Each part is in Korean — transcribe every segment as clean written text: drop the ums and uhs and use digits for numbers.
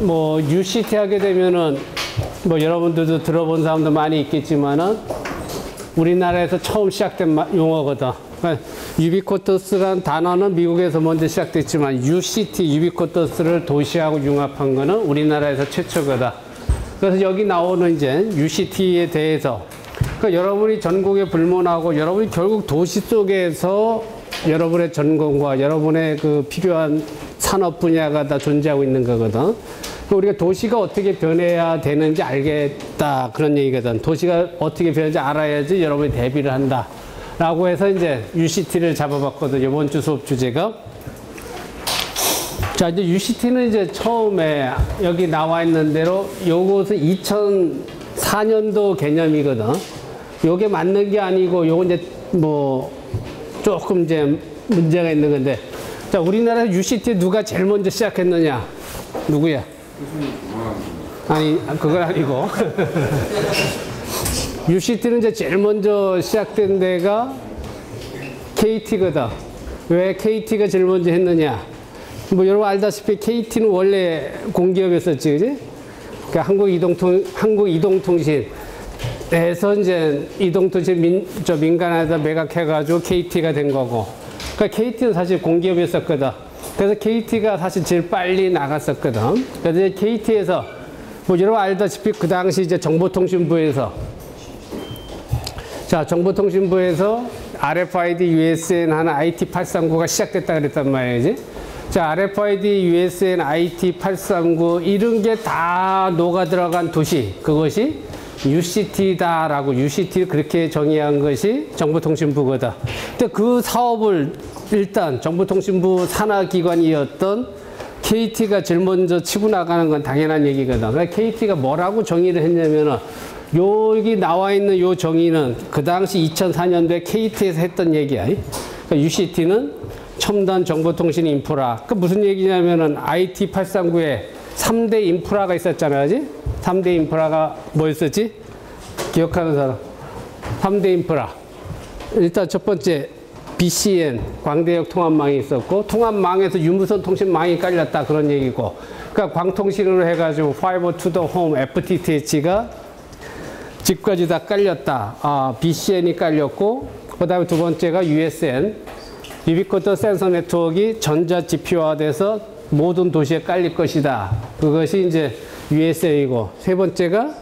뭐 UCT 하게 되면은 뭐 여러분들도 들어본 사람도 많이 있겠지만은 우리나라에서 처음 시작된 용어거든. 그러니까 유비쿼터스라는 단어는 미국에서 먼저 시작됐지만 UCT, 유비쿼터스를 도시하고 융합한 거는 우리나라에서 최초거든. 그래서 여기 나오는 이제 UCT에 대해서 그러니까 여러분이 전공에 불문하고 여러분이 결국 도시 속에서 여러분의 전공과 여러분의 그 필요한 산업 분야가 다 존재하고 있는 거거든. 우리가 도시가 어떻게 변해야 되는지 알겠다 그런 얘기거든. 도시가 어떻게 변하는지 알아야지 여러분이 대비를 한다 라고 해서 이제 UCT를 잡아봤거든. 이번 주 수업 주제가. 자, 이제 UCT는 이제 처음에 여기 나와 있는 대로 요것은 2004년도 개념이거든. 요게 맞는 게 아니고 요거 이제 뭐 조금 이제 문제가 있는 건데. 자, 우리나라에서 UCT 누가 제일 먼저 시작했느냐? 누구야? 아니, 그건 아니고. UCT는 이제 제일 먼저 시작된 데가 KT거든. 왜 KT가 제일 먼저 했느냐? 뭐 여러분 알다시피 KT는 원래 공기업이었었지, 그지? 그러니까 한국이동통신에서 이제 이동통신 민간에다 매각해가지고 KT가 된 거고. 그러니까 KT는 사실 공기업이었었거든. 그래서 KT가 사실 제일 빨리 나갔었거든. 그래서 이제 KT에서 뭐 여러분 알다시피 그 당시 이제 정보통신부에서 정보통신부에서 RFID USN 하는 IT839가 시작됐다 그랬단 말이지. 자, RFID USN IT839 이런 게 다 녹아 들어간 도시, 그것이 UCT다라고 UCT 그렇게 정의한 것이 정보통신부거든. 근데 그 사업을 일단 정보통신부 산하기관이었던 KT가 제일 먼저 치고 나가는 건 당연한 얘기거든. 그러니까 KT가 뭐라고 정의를 했냐면은 여기 나와 있는 요 정의는 그 당시 2004년도에 KT에서 했던 얘기야. 그러니까 UCT는 첨단 정보통신 인프라. 그 무슨 얘기냐면은 IT839에 3대 인프라가 있었잖아요. 그지? 3대 인프라가 뭐였었지? 기억하는 사람? 3대 인프라. 일단 첫 번째 BCN, 광대역 통합망이 있었고, 통합망에서 유무선 통신망이 깔렸다 그런 얘기고, 그러니까 광통신으로 해가지고 Fiber to the Home, FTTH가 집까지 다 깔렸다. BCN이 깔렸고, 그 다음에 두 번째가 USN, 유비쿼터 센서 네트워크가 전자지표화돼서 모든 도시에 깔릴 것이다. 그것이 이제 USN이고, 세 번째가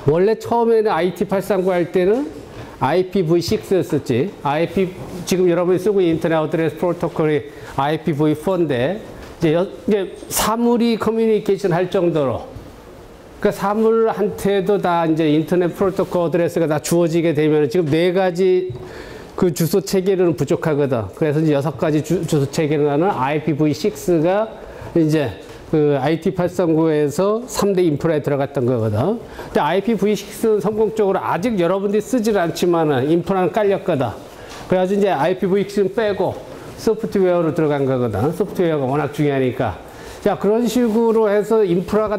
원래 처음에는 IT839 할 때는 IPv6였었지. 지금 여러분이 쓰고 있는 인터넷 어드레스 프로토콜이 IPv4인데, 이제 사물이 커뮤니케이션 할 정도로, 그러니까 사물한테도 다 이제 인터넷 프로토콜 어드레스가 다 주어지게 되면 지금 4가지 그 주소 체계로는 부족하거든. 그래서 이제 6가지 주소 체계로 하는 IPv6가 이제 그 IT839에서 3대 인프라에 들어갔던 거거든. 근데 IPv6는 성공적으로 아직 여러분들이 쓰질 않지만은 인프라는 깔렸거든. 그래가지고 이제 IPv6는 빼고 소프트웨어로 들어간 거거든. 소프트웨어가 워낙 중요하니까. 자, 그런 식으로 해서 인프라가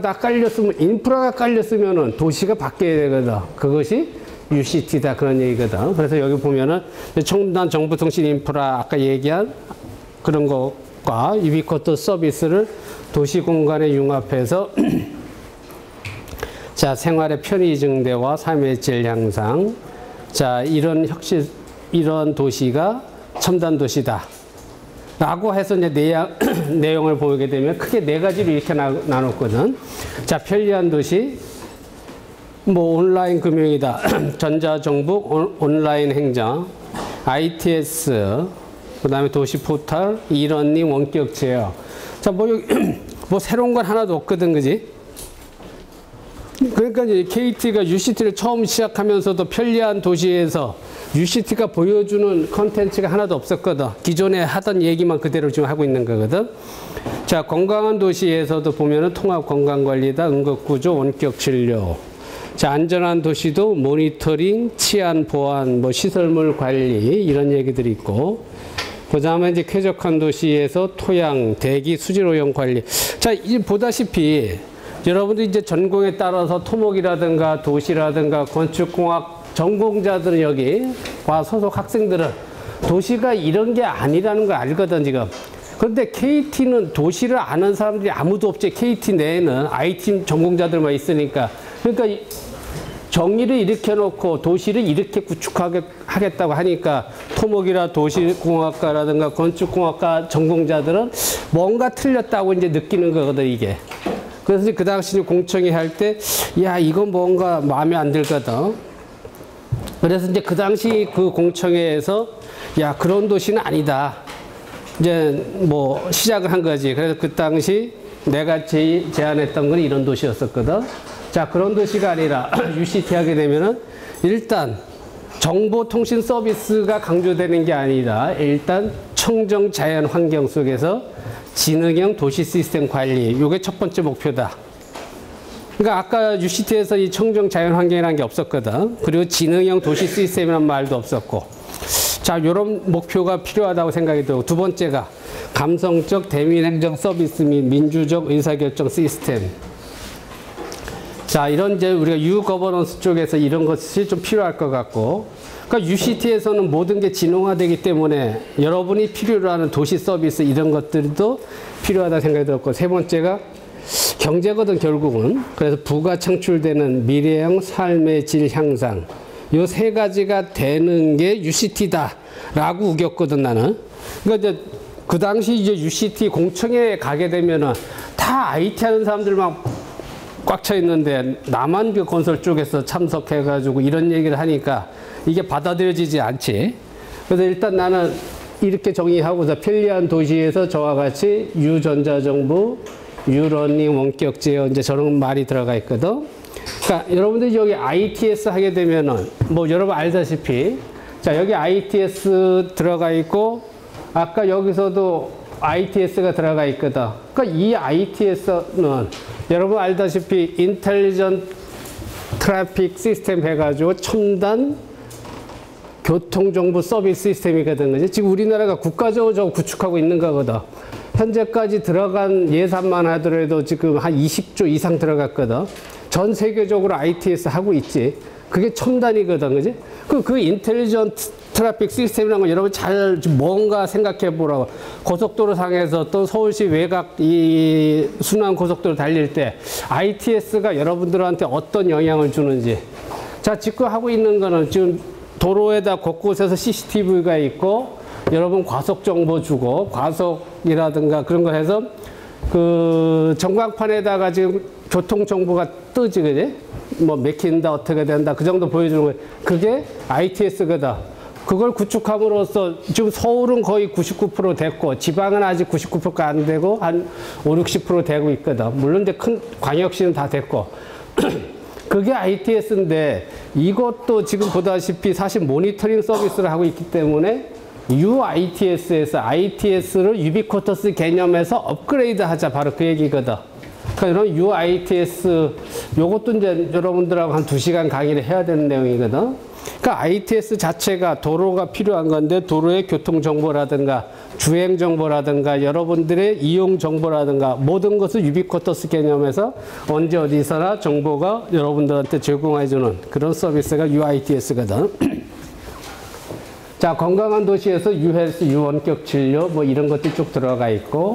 깔렸으면은 도시가 바뀌어야 되거든. 그것이 UCT다 그런 얘기거든. 그래서 여기 보면은 첨단 정보통신 인프라 아까 얘기한 그런 것과 유비쿼터 서비스를 도시 공간에 융합해서 자, 생활의 편의 증대와 삶의 질 향상. 자, 이런 도시가 첨단 도시다. 라고 해서 이제 내용을 보게 되면 크게 4가지로 이렇게 나눴거든. 자, 편리한 도시, 뭐 온라인 금융이다. 전자정부, 온라인 행정, ITS, 그 다음에 도시 포털, 이러닝, 원격 제어. 자, 뭐 새로운 건 하나도 없거든, 그지? 그러니까 이제 KT가 UCT를 처음 시작하면서도 편리한 도시에서 UCT가 보여주는 컨텐츠가 하나도 없었거든. 기존에 하던 얘기만 그대로 지금 하고 있는 거거든. 자, 건강한 도시에서도 보면은 통합 건강관리다, 응급구조, 원격 진료. 자, 안전한 도시도 모니터링, 치안 보안, 뭐 시설물 관리 이런 얘기들이 있고, 그 다음에 이제 쾌적한 도시에서 토양, 대기, 수질 오염 관리. 자, 이제 보다시피 여러분들 이제 전공에 따라서 토목이라든가 도시라든가 건축공학 전공자들은 여기 과 소속 학생들은 도시가 이런 게 아니라는 걸 알거든 지금. 그런데 KT는 도시를 아는 사람들이 아무도 없지. KT 내에는 IT 전공자들만 있으니까. 그러니까 정의를 이렇게 놓고 도시를 이렇게 구축하겠다고 하니까 토목이라 도시공학과라든가 건축공학과 전공자들은 뭔가 틀렸다고 이제 느끼는 거거든, 이게. 그래서 그 당시 공청회 할 때, 야, 이건 뭔가 마음에 안 들거든. 그래서 이제 그 당시 그 공청회에서, 야, 그런 도시는 아니다. 이제 뭐 시작을 한 거지. 그래서 그 당시 내가 제안했던 건 이런 도시였었거든. 자, 그런 도시가 아니라 UCT 하게 되면은 일단 정보통신 서비스가 강조되는 게 아니라 일단 청정 자연 환경 속에서 지능형 도시 시스템 관리, 이게 첫 번째 목표다. 그러니까 아까 UCT에서 이 청정 자연 환경이라는 게 없었거든. 그리고 지능형 도시 시스템이라는 말도 없었고. 자, 이런 목표가 필요하다고 생각이 들고, 두 번째가 감성적 대민행정 서비스 및 민주적 의사결정 시스템. 자, 이런 이제 우리가 유거버넌스 쪽에서 이런 것이 좀 필요할 것 같고, 그러니까 UCT에서는 모든 게 진흥화되기 때문에 여러분이 필요로 하는 도시 서비스 이런 것들도 필요하다 생각이 들었고, 세 번째가 경제거든, 결국은. 그래서 부가 창출되는 미래형 삶의 질 향상. 요 세 가지가 되는 게 UCT다라고 우겼거든, 나는. 그러니까 이제 그 당시 이제 UCT 공청회에 가게 되면은 다 IT 하는 사람들만 꽉 차 있는데 나만 그 건설 쪽에서 참석해가지고 이런 얘기를 하니까 이게 받아들여지지 않지. 그래서 일단 나는 이렇게 정의하고서 편리한 도시에서 저와 같이 유전자정보, 유러닝, 원격 제어, 이제 저런 말이 들어가 있거든. 그러니까 여러분들이 여기 ITS 하게 되면은 뭐 여러분 알다시피, 자, 여기 ITS 들어가 있고 아까 여기서도 ITS가 들어가 있거든. 그러니까 이 ITS는 여러분 알다시피 인텔리전트 트래픽 시스템 해가지고 첨단 교통정보 서비스 시스템이거든. 그지? 지금 우리나라가 국가적으로 저거 구축하고 있는 거거든. 현재까지 들어간 예산만 하더라도 지금 한 20조 이상 들어갔거든. 전 세계적으로 ITS 하고 있지. 그게 첨단이거든. 그지? 그 인텔리전트 트래픽 시스템이라는 건 여러분 잘 뭔가 생각해 보라고. 고속도로 상에서 또 서울시 외곽 이 순환 고속도로 달릴 때 ITS가 여러분들한테 어떤 영향을 주는지. 자, 지금 하고 있는 거는 지금 도로에다 곳곳에서 CCTV가 있고 여러분 과속 정보 주고 과속이라든가 그런 거 해서 그 전광판에다가 지금 교통 정보가 뜨지, 그지? 뭐 맥힌다, 어떻게 된다, 그 정도 보여주는 거예요. 그게 ITS거든. 그걸 구축함으로써 지금 서울은 거의 99% 됐고 지방은 아직 99%가 안 되고 한 5, 60% 되고 있거든. 물론 이제 큰 광역시는 다 됐고. 그게 ITS인데 이것도 지금 보다시피 사실 모니터링 서비스를 하고 있기 때문에 UITS에서 ITS를 유비쿼터스 개념에서 업그레이드 하자, 바로 그 얘기거든. 그러니까 이런 UITS 요것도 이제 여러분들하고 한 2시간 강의를 해야 되는 내용이거든. 그러니까 ITS 자체가 도로가 필요한 건데 도로의 교통 정보라든가 주행 정보라든가 여러분들의 이용 정보라든가 모든 것을 유비쿼터스 개념에서 언제 어디서나 정보가 여러분들한테 제공해주는 그런 서비스가 UITS거든. 자, 건강한 도시에서 유헬스, 유원격 진료 뭐 이런 것들이 쭉 들어가 있고,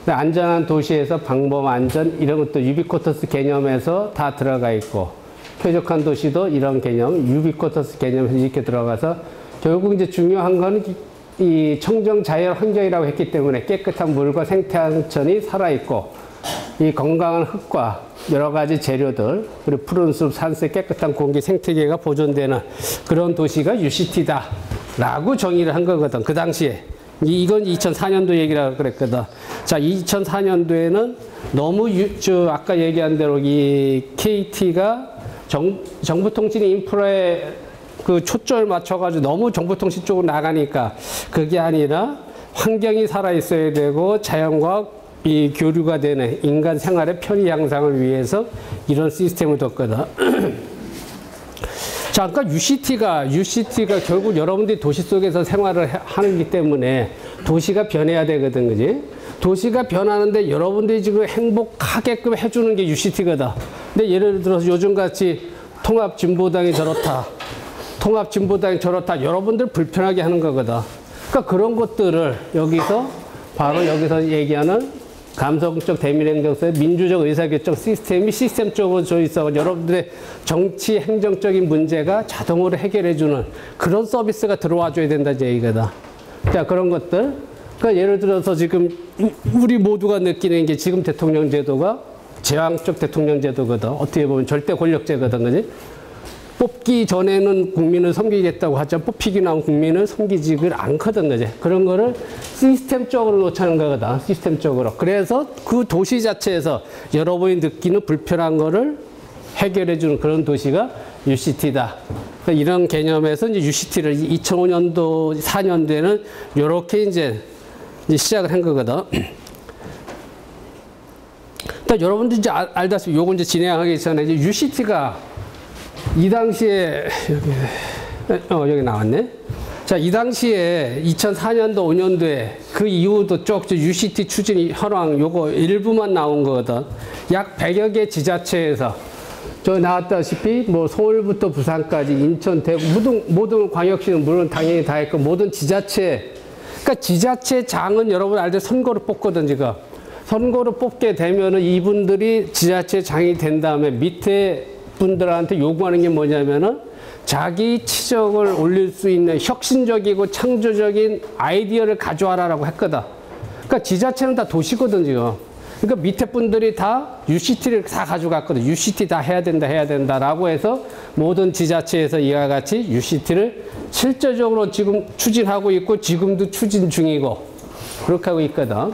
안전한 도시에서 방범 안전 이런 것도 유비쿼터스 개념에서 다 들어가 있고, 쾌적한 도시도 이런 개념, 유비쿼터스 개념에서 이렇게 들어가서 결국 이제 중요한 건 이 청정 자연 환경이라고 했기 때문에 깨끗한 물과 생태하천이 살아있고, 이 건강한 흙과 여러 가지 재료들, 그리고 푸른 숲, 산색, 깨끗한 공기, 생태계가 보존되는 그런 도시가 UCT다. 라고 정의를 한 거거든, 그 당시에. 이건 2004년도 얘기라고 그랬거든. 자, 2004년도에는 너무 아까 얘기한 대로 이 KT가 정보통신 인프라에 그 초점을 맞춰가지고 너무 정보통신 쪽으로 나가니까 그게 아니라 환경이 살아있어야 되고 자연과 이 교류가 되는 인간 생활의 편의 향상을 위해서 이런 시스템을 뒀거든. 자, 그러니까 UCT가 결국 여러분들이 도시 속에서 생활을 하기 때문에 도시가 변해야 되거든, 그지? 도시가 변하는데 여러분들이 지금 행복하게끔 해주는 게 UCT거든. 근데 예를 들어서 요즘같이 통합진보당이 저렇다, 통합진보당이 저렇다, 여러분들 불편하게 하는 거거든. 그러니까 그런 것들을 여기서 바로 여기서 얘기하는 감성적 대민행정서의 민주적 의사결정 시스템이 시스템적으로 져 있어 여러분들의 정치 행정적인 문제가 자동으로 해결해주는 그런 서비스가 들어와 줘야 된다 이 얘기다. 자, 그런 것들. 그러니까 예를 들어서 지금 우리 모두가 느끼는 게 지금 대통령 제도가 제왕적 대통령 제도거든. 어떻게 보면 절대 권력제거든, 그지? 뽑기 전에는 국민을 섬기겠다고 하지만 뽑히기 나온 국민을 섬기지를 않거든, 그지? 그런 거를 시스템적으로 놓자는 거거든, 시스템적으로. 그래서 그 도시 자체에서 여러분이 느끼는 불편한 거를 해결해주는 그런 도시가 UCT다. 그러니까 이런 개념에서 이제 UCT를 2005년도, 4년도에는 이렇게 이제 시작을 한 거거든. 일단 여러분들 이제 알다시피 요거 이제 진행하기 전에 이제 UCT가 이 당시에 여기 나왔네. 자, 이 당시에 2004년도, 5년도에 그 이후도 쭉 UCT 추진 현황 요거 일부만 나온 거거든. 약 100여 개 지자체에서 저 나왔다시피 뭐 서울부터 부산까지 인천, 대구 모든 광역시는 물론 당연히 다 했고 모든 지자체, 그러니까 지자체장은 여러분 알듯이 선거를 뽑거든 지금. 선거를 뽑게 되면은 이분들이 지자체장이 된 다음에 밑에 분들한테 요구하는 게 뭐냐면은 자기 치적을 올릴 수 있는 혁신적이고 창조적인 아이디어를 가져와라라고 했거든. 그러니까 지자체는 다 도시거든 지금. 그러니까 밑에 분들이 다 UCT를 다 가져갔거든. UCT 다 해야 된다라고 해서 모든 지자체에서 이와 같이 UCT를 실제적으로 지금 추진하고 있고 지금도 추진 중이고 그렇게 하고 있거든.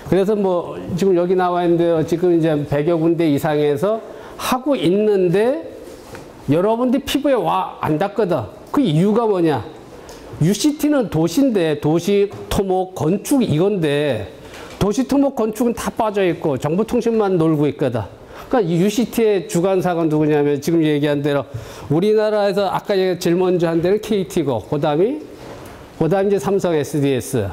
그래서 뭐 지금 여기 나와 있는데 지금 이제 100여 군데 이상에서 하고 있는데 여러분들 피부에 안 닿거든. 그 이유가 뭐냐? UCT는 도시인데 도시 토목 건축 이건데 도시 토목 건축은 다 빠져 있고 정보통신만 놀고 있거든. 그러니까 이 UCT의 주관사가 누구냐면 지금 얘기한 대로 우리나라에서 아까 제일 먼저 한 데는 KT고 그다음에 이제 삼성 SDS,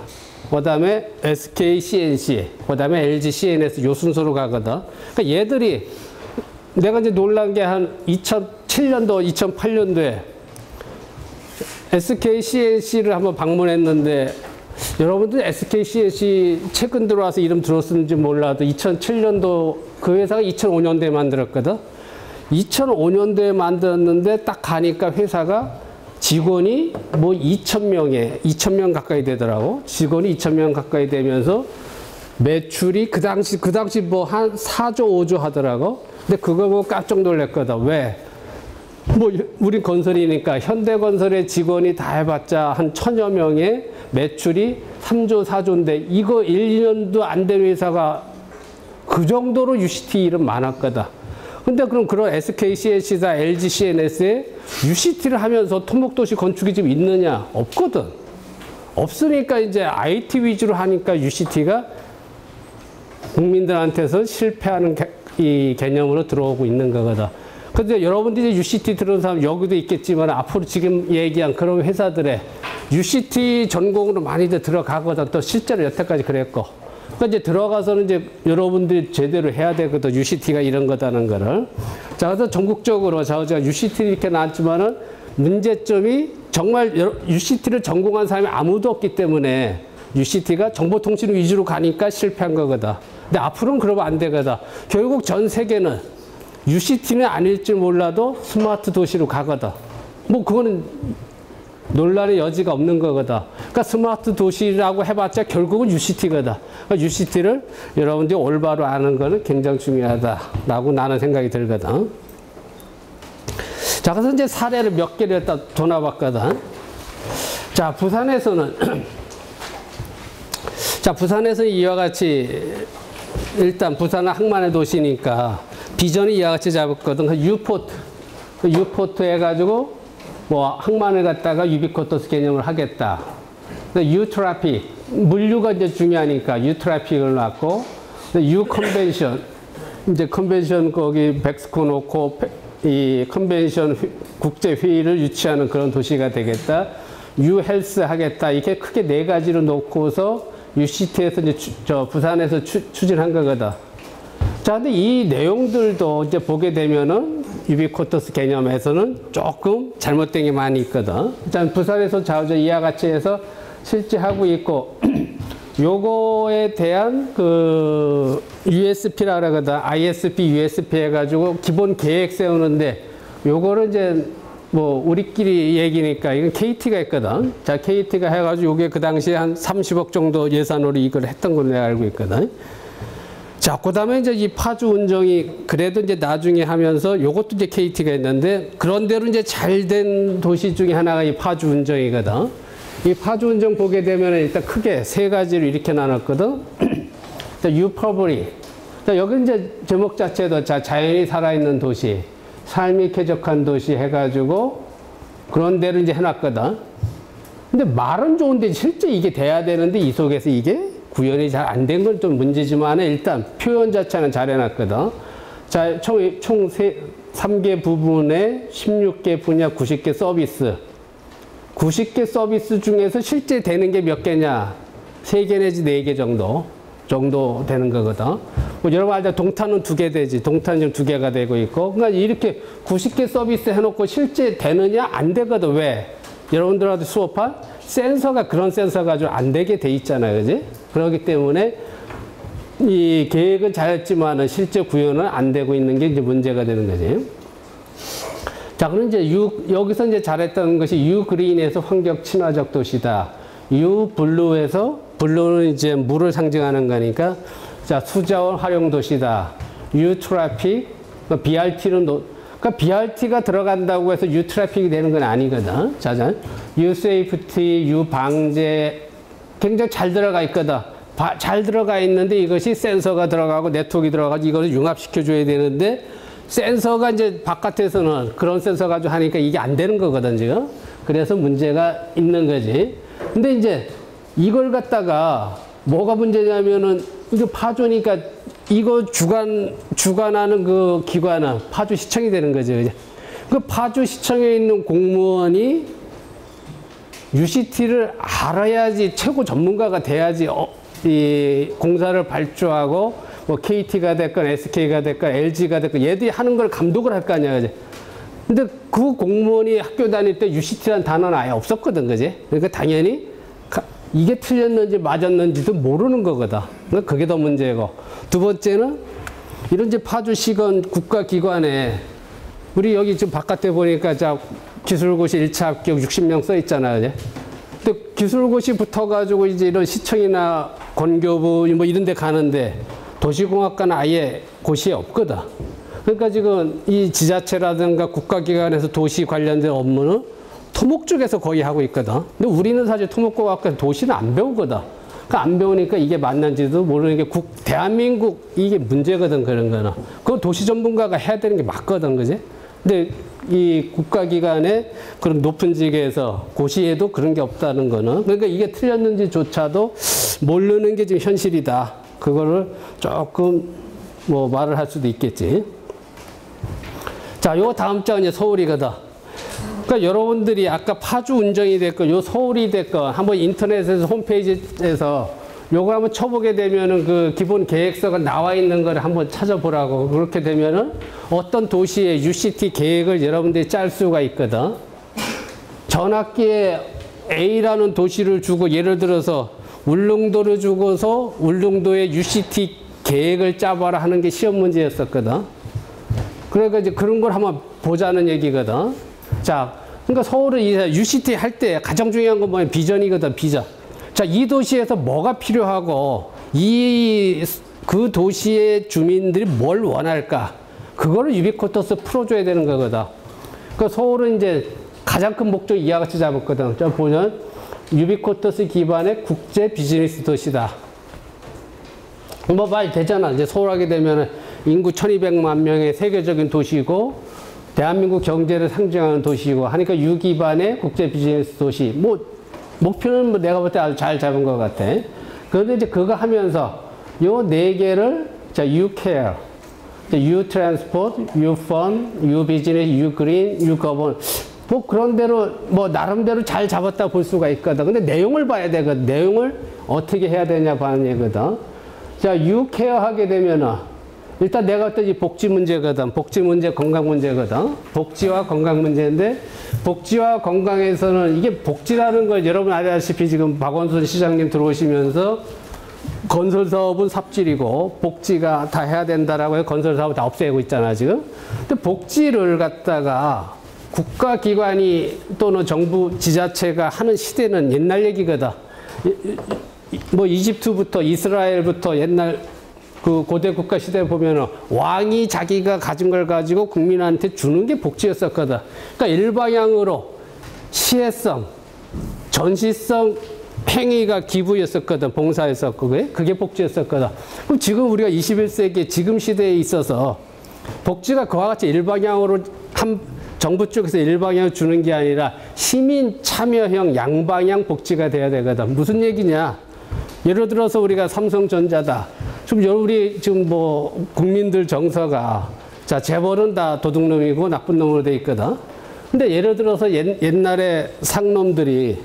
그다음에 SK CNC, 그다음에 LG CNS 요 순서로 가거든. 그러니까 얘들이 내가 이제 놀란 게 한 2007년도, 2008년도에 SK CNC를 한번 방문했는데 여러분들 SK CNC 최근 들어와서 이름 들었는지 몰라도 2007년도 그 회사가 2005년도에 만들었거든. 2005년도에 만들었는데 딱 가니까 회사가 직원이 뭐 2,000명 가까이 되더라고. 직원이 2,000명 가까이 되면서 매출이 그 당시 뭐 한 4조, 5조 하더라고. 근데 그거 보고 깜짝 놀랐거든. 왜? 뭐, 우리 건설이니까 현대건설의 직원이 다 해봤자 한 1,000여 명의 매출이 3조, 4조인데 이거 1, 2년도 안 된 회사가 그 정도로 UCT 일은 많았거든. 근데 그럼 그런 SK CNC다, LG CNS에 UCT를 하면서 토목도시 건축이 좀 있느냐? 없거든. 없으니까 이제 IT 위주로 하니까 UCT가 국민들한테서 실패하는 이 개념으로 들어오고 있는 거거든. 근데 여러분들이 UCT 들은 사람 여기도 있겠지만 앞으로 지금 얘기한 그런 회사들의 UCT 전공으로 많이들 들어가거든. 또 실제로 여태까지 그랬고. 그러니까 이제 들어가서는 이제 여러분들이 제대로 해야 되거든. UCT가 이런 거다는 거를. 자, 그래서 전국적으로 제가 UCT 이렇게 나왔지만은 문제점이 정말 UCT를 전공한 사람이 아무도 없기 때문에 UCT가 정보통신 위주로 가니까 실패한 거거든. 근데 앞으로는 그러면 안 되거든. 결국 전 세계는 UCT는 아닐지 몰라도 스마트 도시로 가거든. 뭐 그거는 논란의 여지가 없는 거거든. 그러니까 스마트 도시라고 해봤자 결국은 UCT거든. 그러니까 UCT를 여러분들이 올바로 아는 거는 굉장히 중요하다라고 나는 생각이 들거든. 자, 그래서 이제 사례를 몇 개를 일단 도나봤거든. 자, 부산에서는 이와 같이 일단 부산은 항만의 도시니까 비전이 이와 같이 잡았거든. 유포트 해가지고 뭐 항만을 갖다가 유비쿼터스 개념을 하겠다. 유트라픽 물류가 이제 중요하니까 유트라픽을 놨고, 유컨벤션 이제 컨벤션 거기 백스코 놓고 이 컨벤션 국제 회의를 유치하는 그런 도시가 되겠다. 유헬스 하겠다. 이렇게 크게 네 가지로 놓고서 UCT에서 이제 부산에서 추진한 거거든. 자, 근데 이 내용들도 이제 보게 되면은 유비쿼터스 개념에서는 조금 잘못된 게 많이 있거든. 일단 부산에서 이와 같이 해서 실제 하고 있고, 요거에 대한 그 USP라 그러거든. ISP, USP 해가지고 기본 계획 세우는데 요거를 이제 뭐 우리끼리 얘기니까 이건 KT가 있거든. 자, KT가 해가지고 요게 그 당시에 한 30억 정도 예산으로 이걸 했던 걸로 내가 알고 있거든. 자, 그 다음에 이제 이 파주 운정이 그래도 이제 나중에 하면서 요것도 이제 KT가 있는데 그런대로 이제 잘 된 도시 중에 하나가 이 파주 운정이거든. 이 파주 운정 보게 되면 일단 크게 세 가지로 이렇게 나눴거든. 유퍼블리. 여기 이제 제목 자체도 자연이 살아있는 도시, 삶이 쾌적한 도시 해가지고 그런 데를 이제 해놨거든. 근데 말은 좋은데 실제 이게 돼야 되는데 이 속에서 이게 구현이 잘 안 된 건 좀 문제지만 일단 표현 자체는 잘 해놨거든. 자, 총 3개 부분에 16개 분야 90개 서비스. 90개 서비스 중에서 실제 되는 게 몇 개냐? 3개 내지 4개 정도 되는 거거든. 뭐 여러분 알다 동탄은 2개 되지. 동탄 지금 2개가 되고 있고. 그러니까 이렇게 90개 서비스 해놓고 실제 되느냐? 안 되거든. 왜? 여러분들한테 수업한 센서가 그런 센서가 아주 안 되게 돼 있잖아요. 그지? 그렇기 때문에 이 계획은 잘했지만은 실제 구현은 안 되고 있는 게 이제 문제가 되는 거지. 자, 그럼 이제 여기서 이제 잘했던 것이 유그린에서 환경 친화적 도시다. 유블루에서, 블루는 이제 물을 상징하는 거니까, 자, 수자원 활용 도시다. 유트래픽, BRT는, 그러니까 BRT가 들어간다고 해서 유트래픽이 되는 건 아니거든. 자, 유세이프티, 유방제, 굉장히 잘 들어가 있거든. 잘 들어가 있는데 이것이 센서가 들어가고 네트워크가 들어가고 이걸 융합시켜줘야 되는데, 센서가 이제 바깥에서는 그런 센서 가지고 하니까 이게 안 되는 거거든, 지금. 그래서 문제가 있는 거지. 근데 이제 이걸 갖다가 뭐가 문제냐면은 이거 파주니까 이거 주관하는 그 기관은 파주시청이 되는 거죠. 그 파주시청에 있는 공무원이 UCT를 알아야지 최고 전문가가 돼야지 이 공사를 발주하고 뭐 KT가 됐건 SK가 됐건 LG가 됐건 얘들이 하는 걸 감독을 할 거 아니야. 그지? 근데 그 공무원이 학교 다닐 때 UCT라는 단어는 아예 없었거든. 그지? 그러니까 당연히 이게 틀렸는지 맞았는지도 모르는 거거든. 그러니까 그게 더 문제고. 두 번째는 이런 이제 파주시건 국가기관에 우리 여기 지금 바깥에 보니까 자 기술고시 1차 합격 60명 써 있잖아요. 그지? 근데 기술고시 붙어가지고 이제 이런 시청이나 건교부 뭐 이런 데 가는데 도시공학과는 아예 고시에 없거든. 그러니까 지금 이 지자체라든가 국가기관에서 도시 관련된 업무는 토목 쪽에서 거의 하고 있거든. 근데 우리는 사실 토목공학과 도시는 안 배우거든. 그러니까 안 배우니까 이게 맞는지도 모르는 게 대한민국 이게 문제거든, 그런 거는. 그거 도시 전문가가 해야 되는 게 맞거든, 그지? 근데 이 국가기관의 그런 높은 직에서 고시에도 그런 게 없다는 거는 그러니까 이게 틀렸는지조차도 모르는 게 지금 현실이다. 그거를 조금 뭐 말을 할 수도 있겠지. 자, 요 다음 장은 이제 서울이거든. 그러니까 여러분들이 아까 파주 운정이 됐건 요 서울이 됐건 한번 인터넷에서 홈페이지에서 요거 한번 쳐보게 되면은 그 기본 계획서가 나와 있는 거를 한번 찾아보라고. 그렇게 되면은 어떤 도시의 UCT 계획을 여러분들이 짤 수가 있거든. 전학기에 A라는 도시를 주고 예를 들어서 울릉도를 주고서 울릉도의 UCT 계획을 짜봐라 하는 게 시험 문제였었거든. 그러니까 이제 그런 걸 한번 보자는 얘기거든. 자, 그러니까 서울은 UCT 할 때 가장 중요한 건 뭐냐? 비전이거든, 비전. 자, 이 도시에서 뭐가 필요하고 그 도시의 주민들이 뭘 원할까? 그거를 유비쿼터스 풀어줘야 되는 거거든. 그 서울은 이제 가장 큰 목적이 이와 같이 잡았거든. 자, 보면 유비쿼터스 기반의 국제 비즈니스 도시다. 뭐 말 되잖아. 이제 서울 하게 되면 인구 1200만 명의 세계적인 도시고 대한민국 경제를 상징하는 도시고 하니까 유 기반의 국제 비즈니스 도시. 뭐 목표는 뭐 내가 볼 때 아주 잘 잡은 것 같아. 그런데 이제 그거 하면서 요 네 개를 자, you care, you transport, you fund, you business, you green, you govern. 뭐 그런 대로 뭐 나름대로 잘 잡았다 볼 수가 있거든. 근데 내용을 봐야 되거든. 내용을 어떻게 해야 되냐 봐는 얘거든. 자, you care 하게 되면은 일단 내가 어떤 이 복지 문제거든. 복지 문제, 건강 문제거든. 복지와 건강 문제인데 복지와 건강에서는 이게 복지라는 걸 여러분 알다시피 지금 박원순 시장님 들어오시면서 건설 사업은 삽질이고 복지가 다 해야 된다라고 해서 건설 사업 다 없애고 있잖아, 지금. 근데 복지를 갖다가 국가기관이 또는 정부 지자체가 하는 시대는 옛날 얘기거든. 뭐 이집트부터 이스라엘부터 옛날 그 고대 국가 시대에 보면은 왕이 자기가 가진 걸 가지고 국민한테 주는 게 복지였었거든. 그러니까 일방향으로 시혜성, 전시성 행위가 기부였었거든. 봉사였었고, 그게 복지였었거든. 그럼 지금 우리가 21세기 지금 시대에 있어서 복지가 그와 같이 일방향으로 정부 쪽에서 일방향으로 주는 게 아니라 시민 참여형 양방향 복지가 돼야 되거든. 무슨 얘기냐? 예를 들어서 우리가 삼성전자다. 우리 지금 뭐 국민들 정서가 자 재벌은 다 도둑놈이고 나쁜 놈으로 돼 있거든. 근데 예를 들어서 옛날에 상놈들이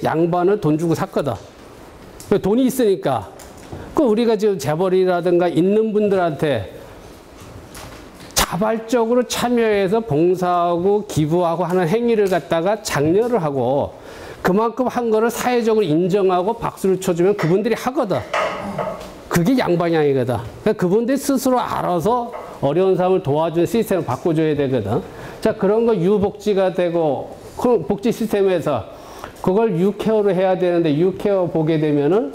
양반을 돈 주고 샀거든. 돈이 있으니까 우리가 지금 재벌이라든가 있는 분들한테 자발적으로 참여해서 봉사하고 기부하고 하는 행위를 갖다가 장려를 하고 그만큼 한 거를 사회적으로 인정하고 박수를 쳐주면 그분들이 하거든. 그게 양방향이거든. 그러니까 그분들이 스스로 알아서 어려운 사람을 도와주는 시스템을 바꿔줘야 되거든. 자, 그런 거 유복지가 되고 그 복지 시스템에서 그걸 유케어로 해야 되는데 유케어 보게 되면은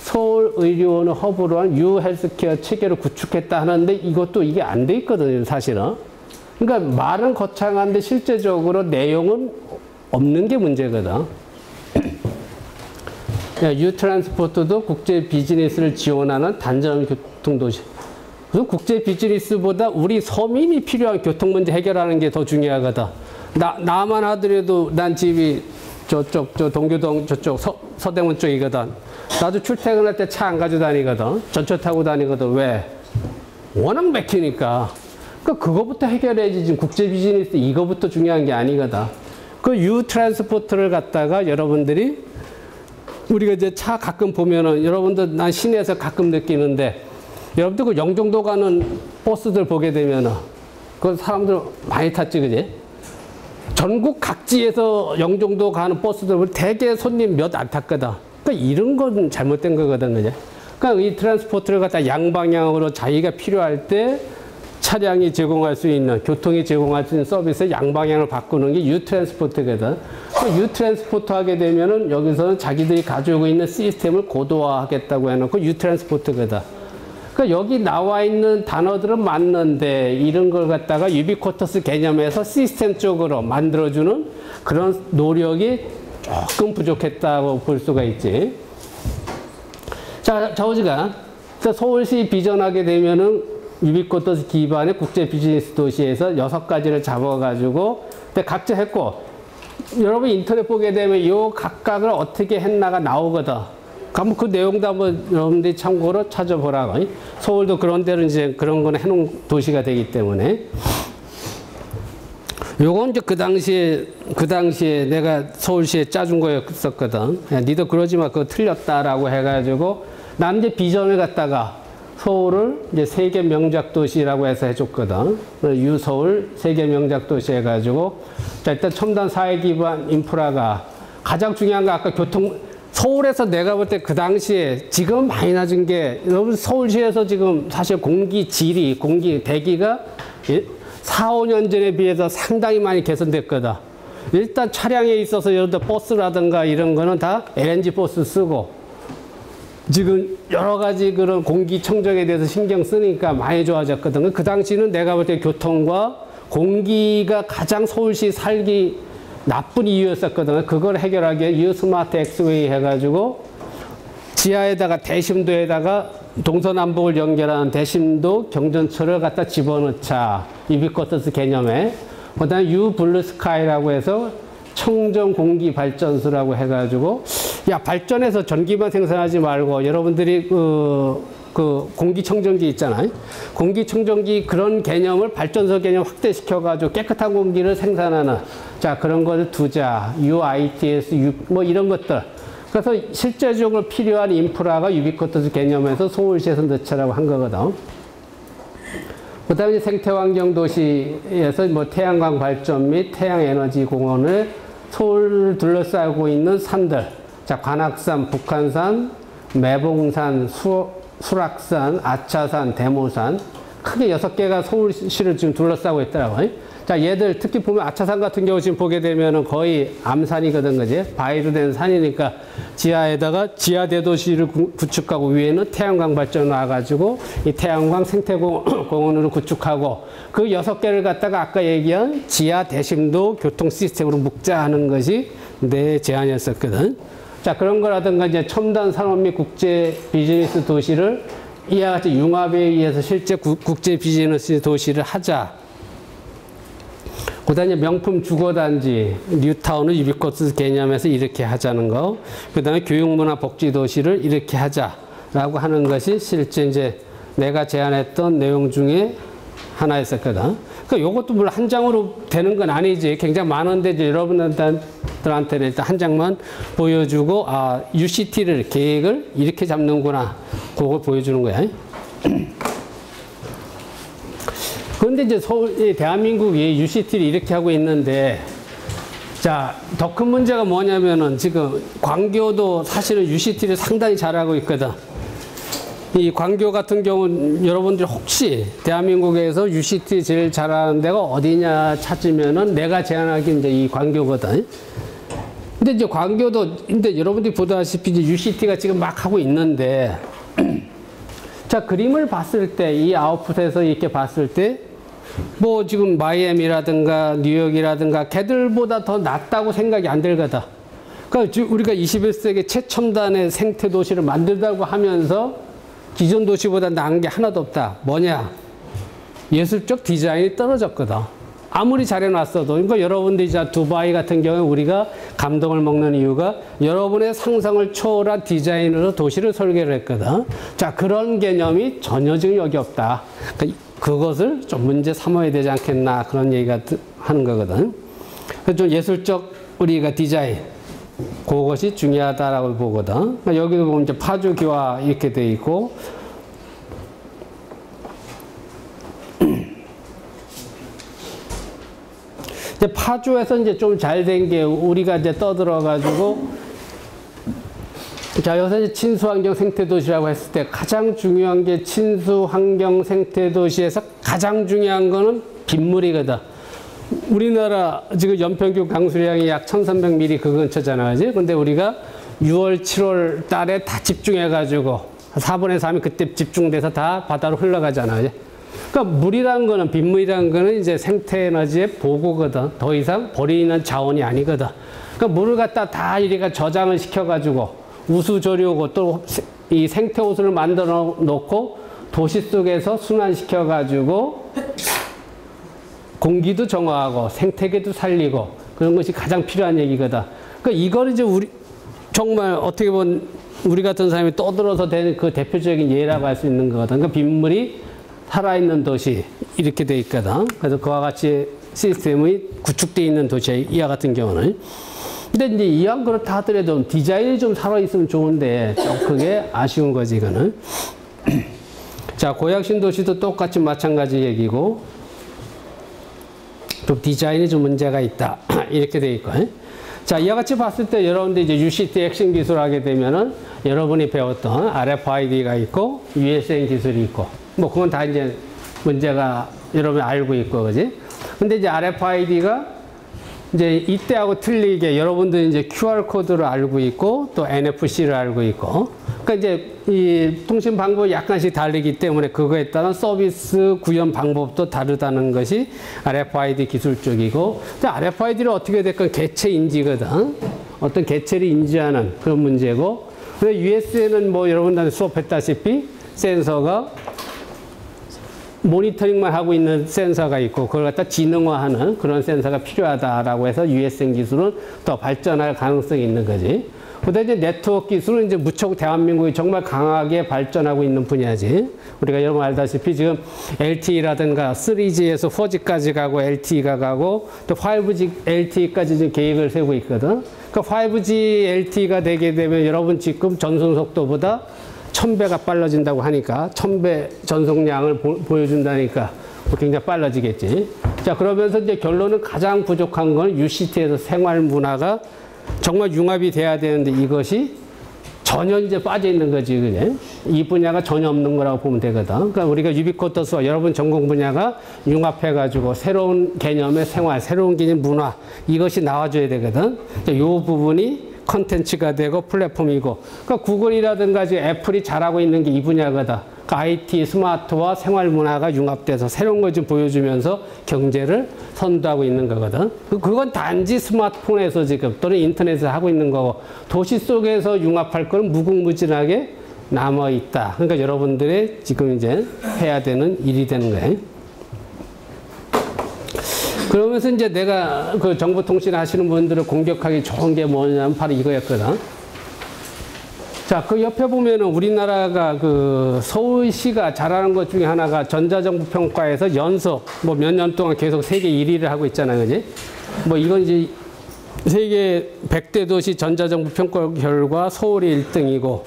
서울의료원을 허브로 한 유헬스케어 체계를 구축했다 하는데 이것도 이게 안 돼 있거든요, 사실은. 그러니까 말은 거창한데 실제적으로 내용은 없는 게 문제거든. 유트랜스포트도 국제 비즈니스를 지원하는 단전 교통도시. 그래서 국제 비즈니스보다 우리 서민이 필요한 교통 문제 해결하는 게 더 중요하거든. 나만 하더라도 난 집이 저쪽, 동교동 저쪽 서대문 쪽이거든. 나도 출퇴근할 때 차 안 가지고 다니거든. 전철 타고 다니거든. 왜? 워낙 막히니까. 그러니까 그거부터 해결해야지. 지금 국제 비즈니스 이거부터 중요한 게 아니거든. 그 유트랜스포트를 갖다가 여러분들이 우리가 이제 차 가끔 보면은 여러분들 난 시내에서 가끔 느끼는데 여러분들 그 영종도 가는 버스들 보게 되면은 그 사람들 많이 탔지, 그지? 전국 각지에서 영종도 가는 버스들 대개 손님 몇 안 탔거든. 그러니까 이런 건 잘못된 거거든, 그지? 그러니까 이 트랜스포트를 갖다 양방향으로 자기가 필요할 때 차량이 제공할 수 있는, 교통이 제공할 수 있는 서비스를 양방향으로 바꾸는 게 유트랜스포트거든. 유트랜스포트 하게 되면은 여기서는 자기들이 가지고 있는 시스템을 고도화하겠다고 해놓고 유트랜스포트거든. 그러니까 여기 나와 있는 단어들은 맞는데 이런 걸 갖다가 유비쿼터스 개념에서 시스템 쪽으로 만들어주는 그런 노력이 조금 부족했다고 볼 수가 있지. 자, 우리가 서울시 비전하게 되면은 유비쿼터스 기반의 국제 비즈니스 도시에서 6가지를 잡아가지고 각자 했고, 여러분 인터넷 보게 되면 이 각각을 어떻게 했나가 나오거든. 그럼 그 내용도 한번 여러분들이 참고로 찾아보라고. 서울도 그런 데는 이제 그런 거는 해놓은 도시가 되기 때문에. 요건 이제 그 당시에 내가 서울시에 짜준 거였었거든. 야, 니도 그러지 마. 그거 틀렸다라고 해가지고 난 이제 비전을 갖다가 서울을 이제 세계 명작 도시라고 해서 해줬거든. 유서울 세계 명작 도시 해가지고. 자, 일단 첨단 사회 기반 인프라가 가장 중요한 거 아까 서울에서 내가 볼 때 그 당시에 지금 많이 낮은 게 여러분 서울시에서 지금 사실 공기 대기가 4, 5년 전에 비해서 상당히 많이 개선됐거든. 일단 차량에 있어서 예를 들어 버스라든가 이런 거는 다 LNG 버스 쓰고 지금 여러 가지 그런 공기 청정에 대해서 신경 쓰니까 많이 좋아졌거든. 그 당시는 내가 볼 때 교통과 공기가 가장 서울시 살기 나쁜 이유였었거든. 그걸 해결하기 위해 유스마트 엑스웨이 해가지고 지하에다가 대심도에다가 동서남북을 연결하는 대심도 경전철을 갖다 집어넣자. 유비쿼터스 개념에. 그 다음에 유블루스카이라고 해서 청정공기발전소라고 해가지고 야, 발전해서 전기만 생산하지 말고 여러분들이 그 공기청정기 있잖아요. 공기청정기 그런 개념을 발전소 개념 확대시켜가지고 깨끗한 공기를 생산하는 자, 그런 거를 두자. UITS, 뭐 이런 것들. 그래서 실제적으로 필요한 인프라가 유비쿼터스 개념에서 서울시에서 넣자라고 한 거거든. 그 다음에 생태환경 도시에서 뭐 태양광 발전 및 태양에너지 공원을 서울을 둘러싸고 있는 산들. 자, 관악산, 북한산, 매봉산, 수락산, 아차산, 대모산 크게 6개가 서울시를 지금 둘러싸고 있더라고요. 자, 얘들 특히 보면 아차산 같은 경우 지금 보게 되면은 거의 암산이거든, 그지? 바위로 된 산이니까 지하에다가 지하 대도시를 구축하고 위에는 태양광 발전 와가지고 이 태양광 생태공원으로 구축하고 그 6개를 갖다가 아까 얘기한 지하 대심도 교통 시스템으로 묶자 하는 것이 내 제안이었었거든. 자, 그런 거라든가 이제 첨단 산업 및 국제 비즈니스 도시를 이와 같이 융합에 의해서 실제 국제 비즈니스 도시를 하자. 그 다음에 명품 주거단지, 뉴타운을 유비쿼스 개념에서 이렇게 하자는 거. 그 다음에 교육문화 복지도시를 이렇게 하자라고 하는 것이 실제 이제 내가 제안했던 내용 중에 하나였었거든. 그러니까 요것도 물론 한 장으로 되는 건 아니지. 굉장히 많은데 이제 여러분들한테는 일단 한 장만 보여주고, 아, UCT를, 계획을 이렇게 잡는구나. 그걸 보여주는 거야. 그런데 이제 대한민국이 UCT를 이렇게 하고 있는데, 자, 더 큰 문제가 뭐냐면은 지금 광교도 사실은 UCT를 상당히 잘하고 있거든. 이 광교 같은 경우는 여러분들이 혹시 대한민국에서 UCT 제일 잘하는 데가 어디냐 찾으면은 내가 제안하기 이제 이 광교거든. 근데 이제 광교도, 근데 여러분들이 보다시피 이제 UCT가 지금 막 하고 있는데, 자, 그림을 봤을 때, 이 아웃풋에서 이렇게 봤을 때, 뭐 지금 마이애미라든가 뉴욕이라든가 걔들보다 더 낫다고 생각이 안 들거든. 그러니까 우리가 21세기 최첨단의 생태 도시를 만들다고 하면서 기존 도시보다 나은 게 하나도 없다. 뭐냐? 예술적 디자인이 떨어졌거든. 아무리 잘해놨어도. 그러니까 여러분들이 이제 두바이 같은 경우에 우리가 감동을 먹는 이유가 여러분의 상상을 초월한 디자인으로 도시를 설계를 했거든. 자, 그런 개념이 전혀 지금 여기 없다. 그러니까 그것을 좀 문제 삼아야 되지 않겠나 그런 얘기가 하는 거거든. 그래서 좀 예술적 우리가 디자인 그것이 중요하다라고 보거든. 그러니까 여기도 보면 이제 파주기와 이렇게 돼 있고, 이제 파주에서 이제 좀 잘 된 게 우리가 이제 떠들어가지고, 자, 여기서 이제 친수환경 생태도시라고 했을 때 가장 중요한 게 친수환경 생태도시에서 가장 중요한 거는 빗물이거든. 우리나라 지금 연평균 강수량이 약 1300mm 그 근처잖아, 그지? 근데 우리가 6월, 7월 달에 다 집중해가지고 4분의 3이 그때 집중돼서 다 바다로 흘러가잖아, 그지? 그러니까 물이라는 거는, 빗물이라는 거는 이제 생태에너지의 보고거든. 더 이상 버리는 자원이 아니거든. 그러니까 물을 갖다 다 이리가 저장을 시켜가지고 우수조리고 또 이 생태호수를 만들어 놓고 도시 속에서 순환시켜가지고 공기도 정화하고 생태계도 살리고 그런 것이 가장 필요한 얘기거든. 그러니까 이걸 이제 우리 정말 어떻게 보면 우리 같은 사람이 떠들어서 되는 그 대표적인 예라고 할 수 있는 거거든. 그러니까 빗물이 살아있는 도시 이렇게 돼 있거든. 그래서 그와 같이 시스템이 구축되어 있는 도시야, 이와 같은 경우는. 근데 이제 이왕 그렇다 하더라도 디자인이 좀 살아있으면 좋은데 좀 그게 아쉬운 거지, 이거는. 자, 고양 신도시도 똑같이 마찬가지 얘기고, 좀 디자인이 좀 문제가 있다. 이렇게 돼 있고. 자, 이와 같이 봤을 때 여러분들 이제 UCT 핵심 기술 하게 되면은 여러분이 배웠던 RFID가 있고, USN 기술이 있고, 뭐 그건 다 이제 문제가 여러분이 알고 있고, 그지? 근데 이제 RFID가 이제 이때하고 틀리게 여러분들이 이제 QR코드를 알고 있고 또 NFC를 알고 있고, 그러니까 이제 이 통신 방법이 약간씩 다르기 때문에 그거에 따른 서비스 구현 방법도 다르다는 것이 RFID 기술 쪽이고, RFID를 어떻게 됐건 개체 인지거든. 어떤 개체를 인지하는 그런 문제고, 그래서 US에는 뭐 여러분들 수업했다시피 센서가 모니터링만 하고 있는 센서가 있고 그걸 갖다 지능화하는 그런 센서가 필요하다라고 해서 USN 기술은 더 발전할 가능성이 있는 거지. 그다음에 이제 네트워크 기술은 이제 무척 대한민국이 정말 강하게 발전하고 있는 분야지. 우리가 여러분 알다시피 지금 LTE라든가 3G에서 4G까지 가고 LTE가 가고 또 5G LTE까지 지금 계획을 세우고 있거든. 그러니까 5G LTE가 되게 되면 여러분 지금 전송 속도보다 1000배가 빨라진다고 하니까 1000배 전송량을 보여준다니까 굉장히 빨라지겠지. 자, 그러면서 이제 결론은 가장 부족한 건 UCT에서 생활 문화가 정말 융합이 돼야 되는데 이것이 전혀 이제 빠져 있는 거지, 그게. 이 분야가 전혀 없는 거라고 보면 되거든. 그러니까 우리가 유비쿼터스와 여러분 전공 분야가 융합해가지고 새로운 개념의 생활, 새로운 개념 문화, 이것이 나와줘야 되거든. 이 부분이 컨텐츠가 되고 플랫폼이고. 그러니까 구글이라든가 지금 애플이 잘하고 있는 게 이 분야거든. 그러니까 IT, 스마트와 생활 문화가 융합돼서 새로운 걸 좀 보여주면서 경제를 선도하고 있는 거거든. 그건 단지 스마트폰에서 지금 또는 인터넷에서 하고 있는 거고, 도시 속에서 융합할 거는 무궁무진하게 남아 있다. 그러니까 여러분들의 지금 이제 해야 되는 일이 되는 거예요. 그러면서 이제 내가 그 정보통신 하시는 분들을 공격하기 좋은 게 뭐냐면 바로 이거였거든. 자, 그 옆에 보면은 우리나라가 그 서울시가 잘하는 것 중에 하나가 전자정보평가에서 연속 뭐 몇 년 동안 계속 세계 1위를 하고 있잖아요. 그지? 뭐 이건 이제 세계 100대 도시 전자정보평가 결과 서울이 1등이고,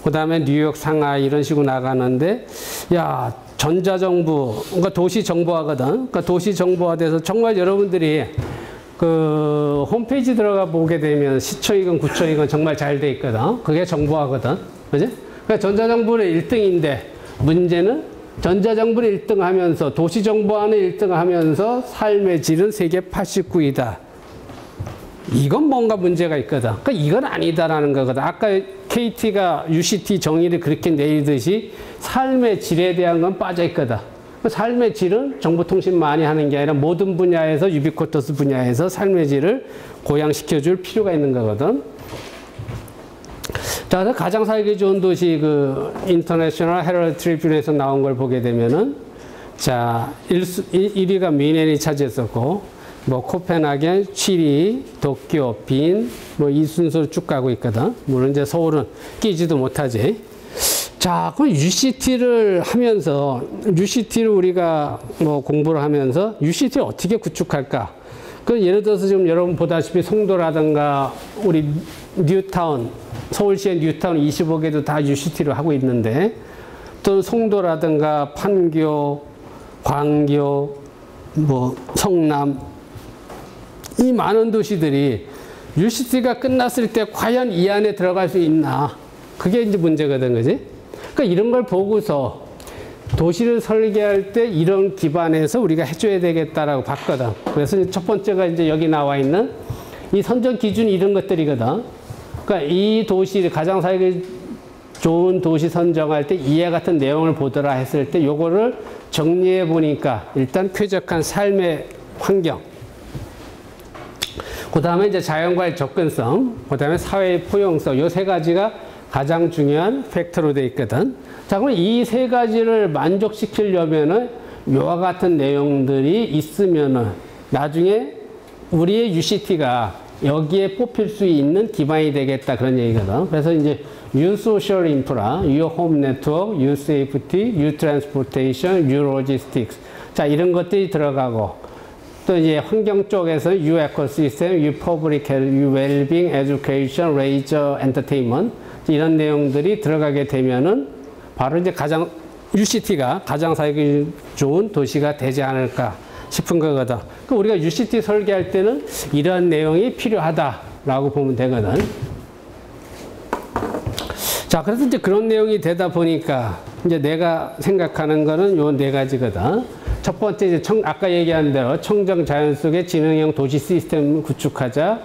그 다음에 뉴욕, 상하이 이런 식으로 나가는데, 야, 전자정부, 그러니까 도시정보화거든. 그러니까 도시정보화돼서 정말 여러분들이 그 홈페이지 들어가 보게 되면 시청이건 구청이건 정말 잘 돼 있거든. 그게 정보화거든. 그지? 그러니까 전자정부는 1등인데 문제는 전자정부를 1등 하면서 도시정보화는 1등 하면서 삶의 질은 세계 89위다. 이건 뭔가 문제가 있거든. 그러니까 이건 아니다라는 거거든. 아까 KT가 UCT 정의를 그렇게 내리듯이 삶의 질에 대한 건 빠져 있거든. 삶의 질은 정보통신만이 하는 게 아니라 모든 분야에서 유비쿼터스 분야에서 삶의 질을 고양시켜 줄 필요가 있는 거거든. 자, 그래서 가장 살기 좋은 도시 그 인터내셔널 헤럴드 트리뷴에서 나온 걸 보게 되면은, 자, 1위가 미넨이 차지했었고, 뭐 코펜하겐, 취리, 도쿄, 빈, 뭐 이 순서로 쭉 가고 있거든. 물론 이제 서울은 끼지도 못하지. 자, 그럼 UCT를 하면서, UCT를 우리가 뭐 공부를 하면서 UCT를 어떻게 구축할까? 그 예를 들어서 지금 여러분 보다시피 송도라든가 우리 뉴타운, 서울시의 뉴타운 25개도 다 UCT를 하고 있는데, 또 송도라든가 판교, 광교, 뭐 성남, 이 많은 도시들이 UCT가 끝났을 때 과연 이 안에 들어갈 수 있나? 그게 이제 문제거든, 그지? 그러니까 이런 걸 보고서 도시를 설계할 때 이런 기반에서 우리가 해줘야 되겠다라고 봤거든. 그래서 첫 번째가 이제 여기 나와 있는 이 선정 기준이 이런 것들이거든. 그러니까 이 도시, 가장 살기 좋은 도시 선정할 때 이와 같은 내용을 보더라 했을 때 요거를 정리해 보니까 일단 쾌적한 삶의 환경, 그 다음에 이제 자연과의 접근성, 그 다음에 사회의 포용성, 요 세 가지가 가장 중요한 팩터로 되어 있거든. 자, 그럼 이 세 가지를 만족시키려면은 요와 같은 내용들이 있으면은 나중에 우리의 UCT가 여기에 뽑힐 수 있는 기반이 되겠다, 그런 얘기거든. 그래서 이제 U Social Infra, U Home Network, U Safety, U Transportation, U Logistics. 자, 이런 것들이 들어가고, 또 이제 환경 쪽에서 U Ecosystem, U Public Health, U Wellbeing, Education, Leisure, Entertainment, 이런 내용들이 들어가게 되면은 바로 이제 가장 UCT가 가장 살기 좋은 도시가 되지 않을까 싶은 거거든. 그러니까 우리가 UCT 설계할 때는 이런 내용이 필요하다라고 보면 되거든. 자, 그래서 이제 그런 내용이 되다 보니까 이제 내가 생각하는 거는 요 네 가지거든. 첫 번째 이제 아까 얘기한 대로 청정 자연 속의 지능형 도시 시스템을 구축하자.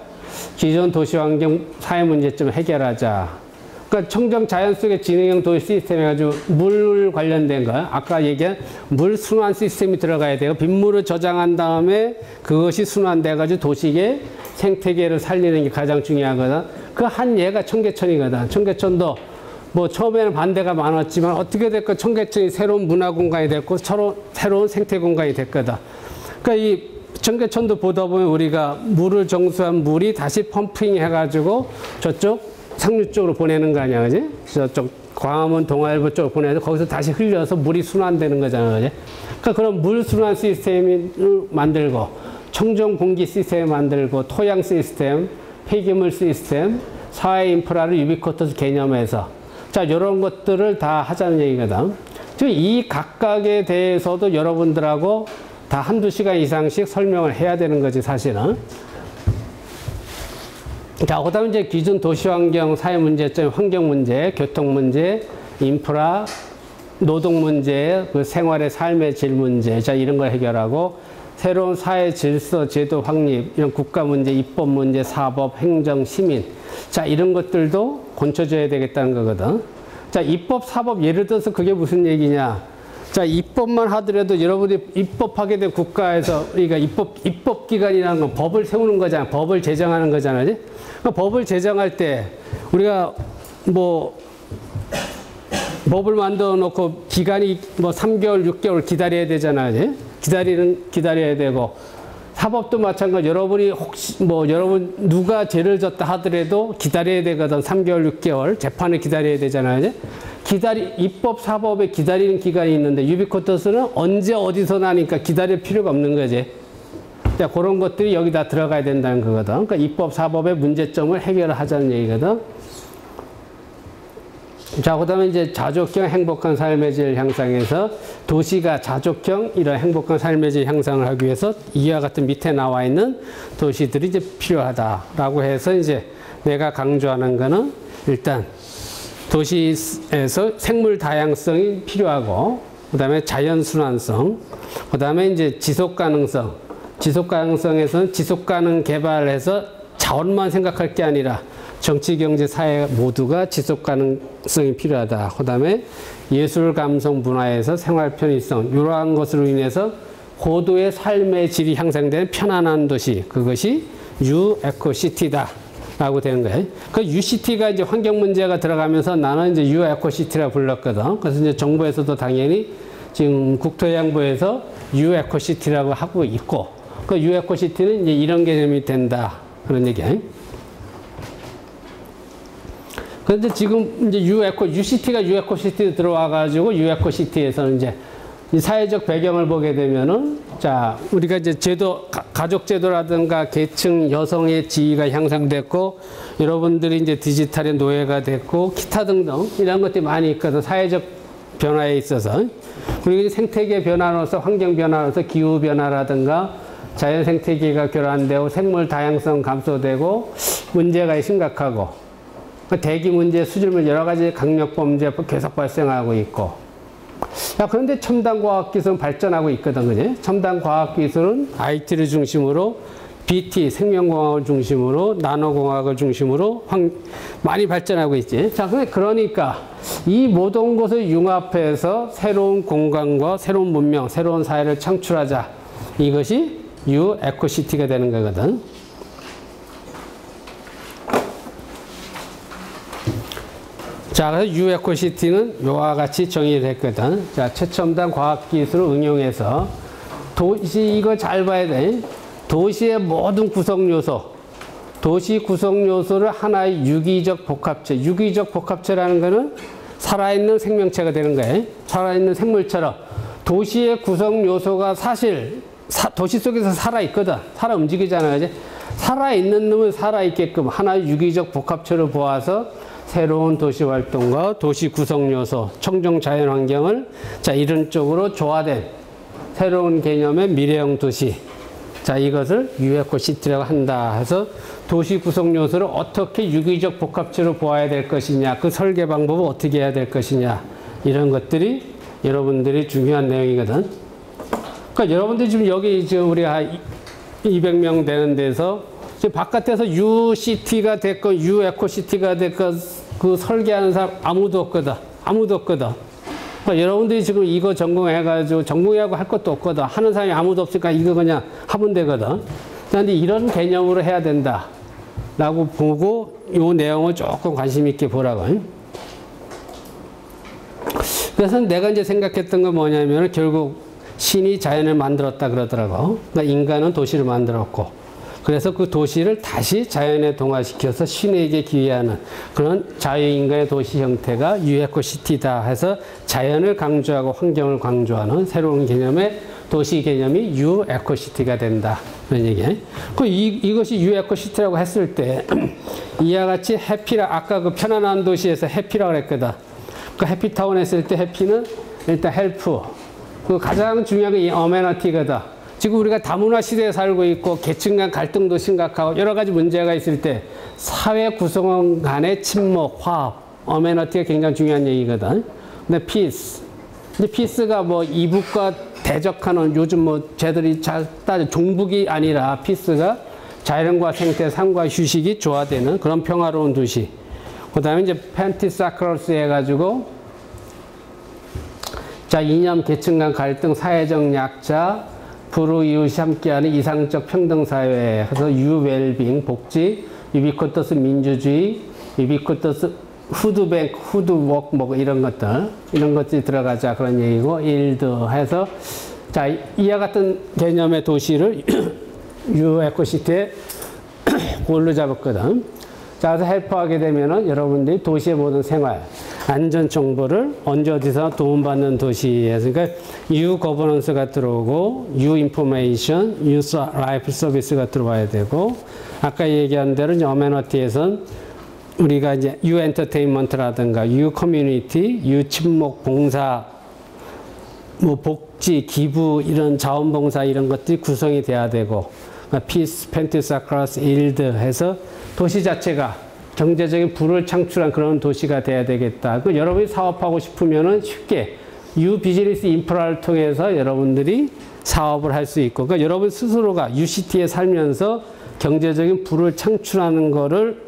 기존 도시 환경 사회 문제점을 해결하자. 그러니까 청정 자연 속의 지능형 도시 시스템 해가지고 물 관련된 거, 아까 얘기한 물 순환 시스템이 들어가야 돼요. 빗물을 저장한 다음에 그것이 순환돼가지고 도시의 생태계를 살리는 게 가장 중요하거든. 그 한 예가 청계천이거든. 청계천도 뭐 처음에는 반대가 많았지만 어떻게 됐건 청계천이 새로운 문화 공간이 됐고 새로운 생태 공간이 됐거든. 그러니까 이 청계천도 보다 보면 우리가 물을 정수한 물이 다시 펌핑 해가지고 저쪽 상류 쪽으로 보내는 거 아니야, 그지? 저쪽 광화문 동아일보 쪽으로 보내서 거기서 다시 흘려서 물이 순환되는 거잖아, 그지? 그러니까 그런 물 순환 시스템을 만들고, 청정 공기 시스템을 만들고, 토양 시스템, 폐기물 시스템, 사회 인프라를 유비쿼터스 개념에서, 자, 이런 것들을 다 하자는 얘기거든. 지금 이 각각에 대해서도 여러분들하고 다 한두 시간 이상씩 설명을 해야 되는 거지, 사실은. 자, 그다음에 이제 기존 도시 환경 사회 문제점, 환경 문제, 교통 문제, 인프라, 노동 문제, 그 생활의 삶의 질 문제, 자, 이런 걸 해결하고, 새로운 사회 질서, 제도 확립, 이런 국가 문제, 입법 문제, 사법, 행정, 시민, 자, 이런 것들도 고쳐줘야 되겠다는 거거든. 자, 입법, 사법, 예를 들어서 그게 무슨 얘기냐. 자, 입법만 하더라도 여러분이 입법하게 된 국가에서, 그러니까 입법기관이라는 건 법을 세우는 거잖아. 법을 제정하는 거잖아. 그러니까 법을 제정할 때 우리가 뭐 법을 만들어 놓고 기간이 뭐 3개월, 6개월 기다려야 되잖아. 기다려야 되고, 사법도 마찬가지. 여러분이 혹시 뭐 여러분 누가 죄를 졌다 하더라도 기다려야 되거든. 3개월, 6개월 재판을 기다려야 되잖아요. 입법, 사법에 기다리는 기간이 있는데, 유비쿼터스는 언제 어디서 나니까 기다릴 필요가 없는 거지. 자, 그런 것들이 여기다 들어가야 된다는 거거든. 그러니까 입법, 사법의 문제점을 해결하자는 얘기거든. 자, 그 다음에 이제 자족형 행복한 삶의 질 향상에서 도시가 자족형 이런 행복한 삶의 질 향상을 하기 위해서 이와 같은 밑에 나와 있는 도시들이 이제 필요하다라고 해서 이제 내가 강조하는 거는 일단 도시에서 생물 다양성이 필요하고, 그 다음에 자연 순환성, 그 다음에 이제 지속 가능성. 지속 가능성에서는 지속 가능 개발해서 자원만 생각할 게 아니라 정치, 경제, 사회 모두가 지속 가능성이 필요하다. 그 다음에 예술, 감성, 문화에서 생활 편의성, 이러한 것으로 인해서 고도의 삶의 질이 향상되는 편안한 도시, 그것이 뉴 에코시티다 라고 되는 거예요. 그 UCT가 이제 환경 문제가 들어가면서 나는 이제 뉴 에코시티라 불렀거든. 그래서 이제 정부에서도 당연히 지금 국토해양부에서 뉴 에코시티라고 하고 있고, 그 뉴 에코시티는 이제 이런 개념이 된다. 그런 얘기예요. 그런데 지금 이제 UCT가 유에코시티에 들어와가지고 유에코시티에서는 이제 이 사회적 배경을 보게 되면은, 자, 우리가 이제 제도, 가족제도라든가 계층 여성의 지위가 향상됐고, 여러분들이 이제 디지털의 노예가 됐고, 기타 등등 이런 것들이 많이 있거든. 사회적 변화에 있어서. 그리고 생태계 변화로서, 환경 변화로서 기후 변화라든가 자연 생태계가 교란되고 생물 다양성 감소되고 문제가 심각하고, 대기 문제, 수질물 여러 가지 강력 범죄 계속 발생하고 있고. 야, 그런데 첨단 과학기술은 발전하고 있거든, 그지? 첨단 과학기술은 IT를 중심으로, BT, 생명공학을 중심으로, 나노공학을 중심으로 많이 발전하고 있지. 자, 그러니까 이 모든 것을 융합해서 새로운 공간과 새로운 문명, 새로운 사회를 창출하자. 이것이 뉴 에코시티가 되는 거거든. 자, 그래서 유에코시티는 이와 같이 정의를 했거든. 자, 최첨단 과학기술을 응용해서 도시, 이거 잘 봐야 돼. 도시의 모든 구성요소, 도시 구성요소를 하나의 유기적 복합체, 유기적 복합체라는 거는 살아있는 생명체가 되는 거예요. 살아있는 생물처럼 도시의 구성요소가 사실 도시 속에서 살아있거든. 살아 움직이잖아요. 그지? 살아있는 놈은 살아있게끔 하나의 유기적 복합체로 보아서 새로운 도시 활동과 도시 구성 요소, 청정 자연 환경을, 자, 이런 쪽으로 조화된 새로운 개념의 미래형 도시. 자, 이것을 유에코시티라고 한다 해서 도시 구성 요소를 어떻게 유기적 복합체로 보아야 될 것이냐, 그 설계 방법을 어떻게 해야 될 것이냐, 이런 것들이 여러분들이 중요한 내용이거든. 그러니까 여러분들이 지금 여기 지금 우리 한 200명 되는 데서 지금 바깥에서 UCT가 됐건 유에코시티가 됐건 그 설계하는 사람 아무도 없거든. 아무도 없거든. 그러니까 여러분들이 지금 이거 전공해가지고 전공하고 할 것도 없거든. 하는 사람이 아무도 없으니까 이거 그냥 하면 되거든. 그런데 이런 개념으로 해야 된다 라고 보고 이 내용을 조금 관심 있게 보라고. 그래서 내가 이제 생각했던 건 뭐냐면 결국 신이 자연을 만들었다 그러더라고. 그러니까 인간은 도시를 만들었고, 그래서 그 도시를 다시 자연에 동화시켜서 신에게 기여하는 그런 자유인간의 도시 형태가 유에코시티다 해서 자연을 강조하고 환경을 강조하는 새로운 개념의 도시 개념이 유에코시티가 된다. 그런 얘기예요. 이것이 유에코시티라고 했을 때 이와 같이 해피라, 아까 그 편안한 도시에서 해피라고 했거든. 그 해피타운 했을 때 해피는 일단 헬프. 그 가장 중요한 게 이 어메니티거든. 지금 우리가 다문화 시대에 살고 있고 계층 간 갈등도 심각하고 여러 가지 문제가 있을 때 사회 구성원 간의 침묵, 화합, 어메너티가 굉장히 중요한 얘기거든. 근데 피스. 근데 피스가 뭐 이북과 대적하는 요즘 뭐 쟤들이 종북이 아니라 피스가 자연과 생태, 삶과 휴식이 조화되는 그런 평화로운 도시. 그 다음에 이제 펜티사크러스 해가지고 자, 이념, 계층 간 갈등, 사회적 약자, 불우이웃이 함께하는 이상적 평등사회, 그래서 유웰빙, 복지, 유비쿼터스 민주주의, 유비쿼터스 후드뱅크, 후드워크, 뭐 이런 것들이 들어가자 그런 얘기고, 일드 해서 자, 이와 같은 개념의 도시를 유에코시티에 골로 잡았거든. 자, 그래서 헬퍼하게 되면은 여러분들이 도시의 모든 생활, 안전 정보를 언제 어디서 도움받는 도시에서, 그러니까 U 거버넌스가 들어오고, U 인포메이션, U 라이프 서비스가 들어와야 되고, 아까 얘기한 대로 이제 어메너티에선 우리가 이제 U 엔터테인먼트라든가 U 커뮤니티, U 친목 봉사, 뭐 복지, 기부 이런 자원봉사 이런 것들이 구성이 돼야 되고, 피스, 펜티사크러스, 일드 해서 도시 자체가 경제적인 부를 창출한 그런 도시가 돼야 되겠다. 그 여러분이 사업하고 싶으면은 쉽게 U 비즈니스 인프라를 통해서 여러분들이 사업을 할 수 있고, 그러니까 여러분 스스로가 UCT에 살면서 경제적인 부를 창출하는 거를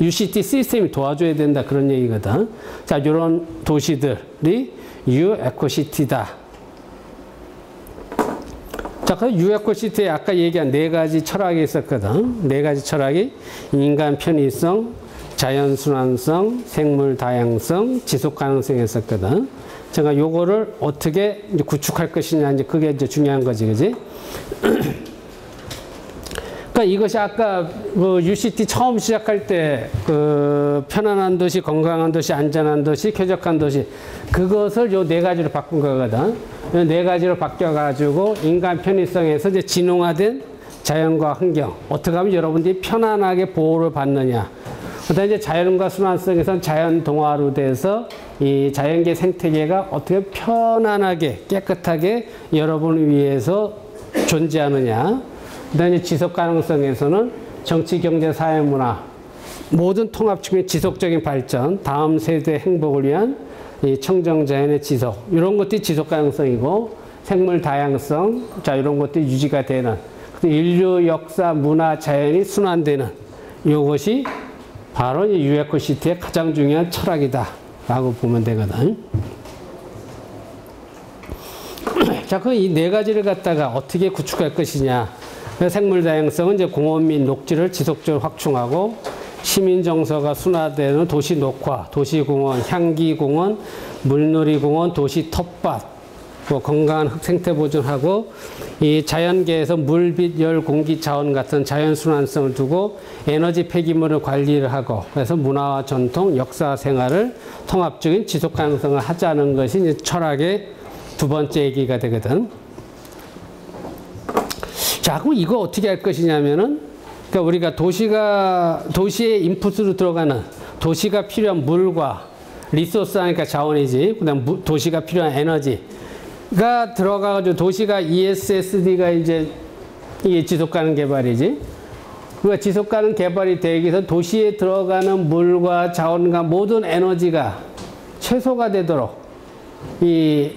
UCT 시스템이 도와줘야 된다 그런 얘기거든. 자, 이런 도시들이 U 에코시티다. 자, 그 유에코시티에 아까 얘기한 네 가지 철학이 있었거든. 네 가지 철학이 인간 편의성, 자연 순환성, 생물 다양성, 지속 가능성이 있었거든. 제가 요거를 어떻게 이제 구축할 것이냐, 이제 그게 이제 중요한 거지, 그지? 그러니까 이것이 아까 그 UCT 처음 시작할 때 그 편안한 도시, 건강한 도시, 안전한 도시, 쾌적한 도시, 그것을 요 네 가지로 바꾼 거거든. 요 네 가지로 바뀌어가지고 인간 편의성에서 이제 진흥화된 자연과 환경, 어떻게 하면 여러분들이 편안하게 보호를 받느냐. 그다음에 이제 자연과 순환성에서는 자연 동화로 돼서 이 자연계 생태계가 어떻게 편안하게 깨끗하게 여러분을 위해서 존재하느냐. 그다음에 지속 가능성에서는 정치, 경제, 사회, 문화 모든 통합 중에 지속적인 발전, 다음 세대 행복을 위한 이 청정 자연의 지속, 이런 것들이 지속 가능성이고, 생물 다양성, 자, 이런 것들이 유지가 되는, 인류, 역사, 문화, 자연이 순환되는 이것이 바로 이 유에코시티의 가장 중요한 철학이다라고 보면 되거든. 자, 그 이 네 가지를 갖다가 어떻게 구축할 것이냐. 생물 다양성은 이제 공원 및 녹지를 지속적으로 확충하고, 시민 정서가 순화되는 도시 녹화, 도시공원, 향기공원, 물놀이공원, 도시 텃밭, 뭐 건강한 흙생태 보존하고, 이 자연계에서 물, 빛, 열, 공기, 자원 같은 자연 순환성을 두고 에너지 폐기물을 관리를 하고, 그래서 문화와 전통, 역사 생활을 통합적인 지속 가능성을 하자는 것이 이제 철학의 두 번째 얘기가 되거든. 자, 그럼 이거 어떻게 할 것이냐면은, 그러니까 우리가 도시의 인풋으로 들어가는 도시가 필요한 물과 리소스 하니까 자원이지. 그 다음 도시가 필요한 에너지가 들어가가지고 도시가 ESSD가 이제 이게 지속가능 개발이지. 그러니까 지속가능 개발이 되기 위해서 도시에 들어가는 물과 자원과 모든 에너지가 최소가 되도록 이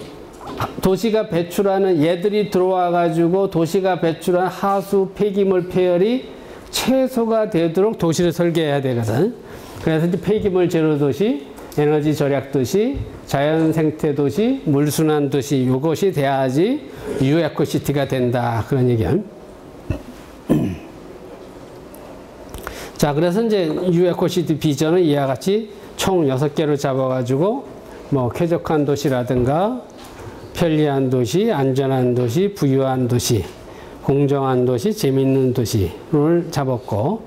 도시가 배출하는 얘들이 들어와가지고 도시가 배출한 하수 폐기물 폐열이 최소가 되도록 도시를 설계해야 되거든. 그래서 이제 폐기물 제로 도시, 에너지 절약 도시, 자연 생태 도시, 물순환 도시, 이것이 돼야지 유에코시티가 된다. 그런 얘기야. 자, 그래서 이제 유에코시티 비전은 이와 같이 총 6개로 잡아가지고 뭐 쾌적한 도시라든가 편리한 도시, 안전한 도시, 부유한 도시, 공정한 도시, 재밌는 도시를 잡았고,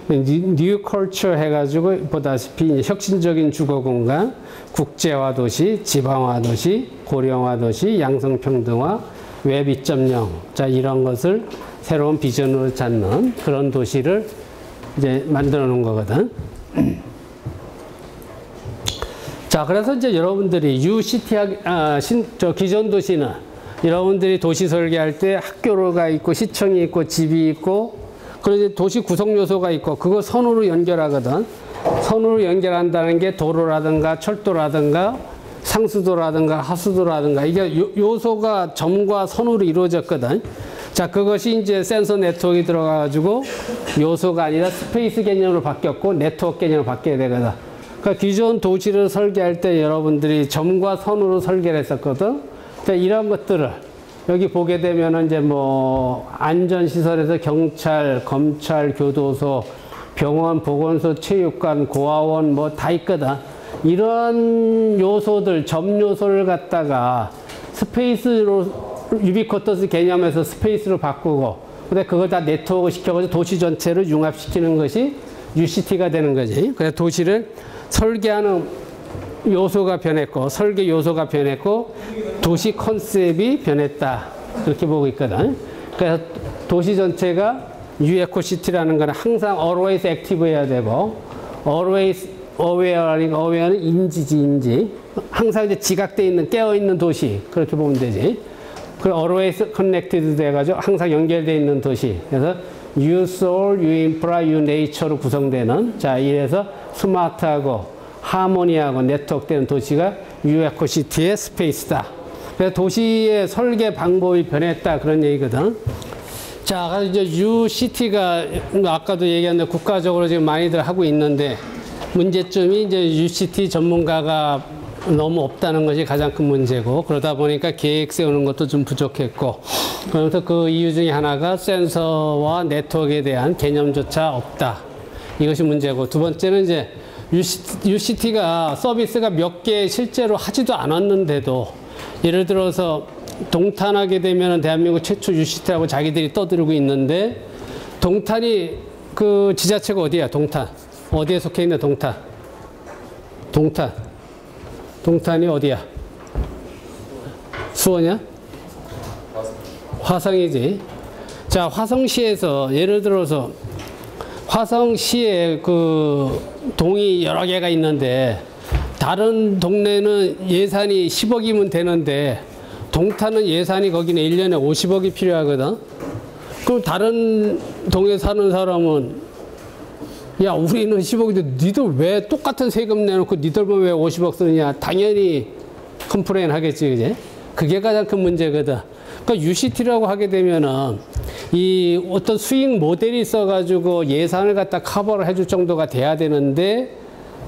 뉴 컬처 해가지고 보다시피 혁신적인 주거 공간, 국제화 도시, 지방화 도시, 고령화 도시, 양성평등화, 웹 2.0, 자, 이런 것을 새로운 비전으로 찾는 그런 도시를 이제 만들어 놓은 거거든. 자, 그래서 이제 여러분들이 UCT, 기존 도시는 여러분들이 도시 설계할 때 학교가 있고 시청이 있고 집이 있고 그런 도시 구성 요소가 있고 그거 선으로 연결하거든. 선으로 연결한다는 게 도로라든가 철도라든가 상수도라든가 하수도라든가 이게 요소가 점과 선으로 이루어졌거든. 자, 그것이 이제 센서 네트워크에 들어가가지고 요소가 아니라 스페이스 개념으로 바뀌었고 네트워크 개념으로 바뀌어야 되거든. 그러니까 기존 도시를 설계할 때 여러분들이 점과 선으로 설계를 했었거든. 그러니까 이런 것들을 여기 보게 되면은 이제 뭐 안전시설에서 경찰, 검찰, 교도소, 병원, 보건소, 체육관, 고아원 뭐 다 있거든. 이런 요소들, 점 요소를 갖다가 스페이스로 유비쿼터스 개념에서 스페이스로 바꾸고 근데 그걸 다 네트워크 시켜가지고 도시 전체를 융합시키는 것이 UCT가 되는 거지. 그래서 도시를 설계하는 요소가 변했고 설계 요소가 변했고 도시 컨셉이 변했다. 그렇게 보고 있거든. 그래서 도시 전체가 UEcoCity라는 거는 항상 always active 해야 되고 always aware는 인지지 인지. 항상 이제 지각돼 있는 깨어 있는 도시 그렇게 보면 되지. 그 always connected 돼가지고 항상 연결되어 있는 도시. 그래서 U soul, U infra, U nature로 구성되는 자 이래서 스마트하고 하모니하고 네트워크되는 도시가 UEcoCity의 스페이스다. 그래서 도시의 설계 방법이 변했다 그런 얘기거든. 자, 이제 UCT가 아까도 얘기했는데 국가적으로 지금 많이들 하고 있는데 문제점이 이제 UCT 전문가가 너무 없다는 것이 가장 큰 문제고 그러다 보니까 계획 세우는 것도 좀 부족했고 그래서 그 이유 중에 하나가 센서와 네트워크에 대한 개념조차 없다. 이것이 문제고 두 번째는 이제 UCT가 서비스가 몇 개 실제로 하지도 않았는데도 예를 들어서 동탄하게 되면 대한민국 최초 UCT라고 자기들이 떠들고 있는데 동탄이 그 지자체가 어디야? 동탄. 어디에 속해 있는 동탄? 동탄이 어디야? 수원이야? 화성이지. 자, 화성시에서 예를 들어서 화성시에 그 동이 여러 개가 있는데 다른 동네는 예산이 10억이면 되는데 동탄은 예산이 거기는 1년에 50억이 필요하거든. 그럼 다른 동에 사는 사람은 야, 우리는 10억인데 니들 왜 똑같은 세금 내놓고 니들만 왜 50억 쓰느냐. 당연히 컴플레인 하겠지, 그지? 그게 가장 큰 문제거든. 그러니까 UCT라고 하게 되면은 이 어떤 수익 모델이 있어가지고 예산을 갖다 커버를 해줄 정도가 돼야 되는데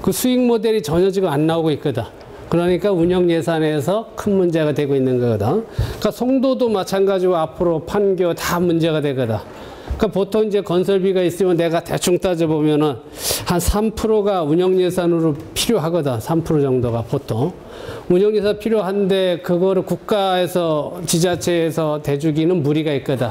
그 수익 모델이 전혀 지금 안 나오고 있거든. 그러니까 운영 예산에서 큰 문제가 되고 있는 거거든. 그러니까 송도도 마찬가지고 앞으로 판교 다 문제가 되거든. 그러니까 보통 이제 건설비가 있으면 내가 대충 따져보면은 한 3%가 운영예산으로 필요하거든. 3% 정도가 보통. 운영예산 필요한데 그거를 국가에서 지자체에서 대주기는 무리가 있거든.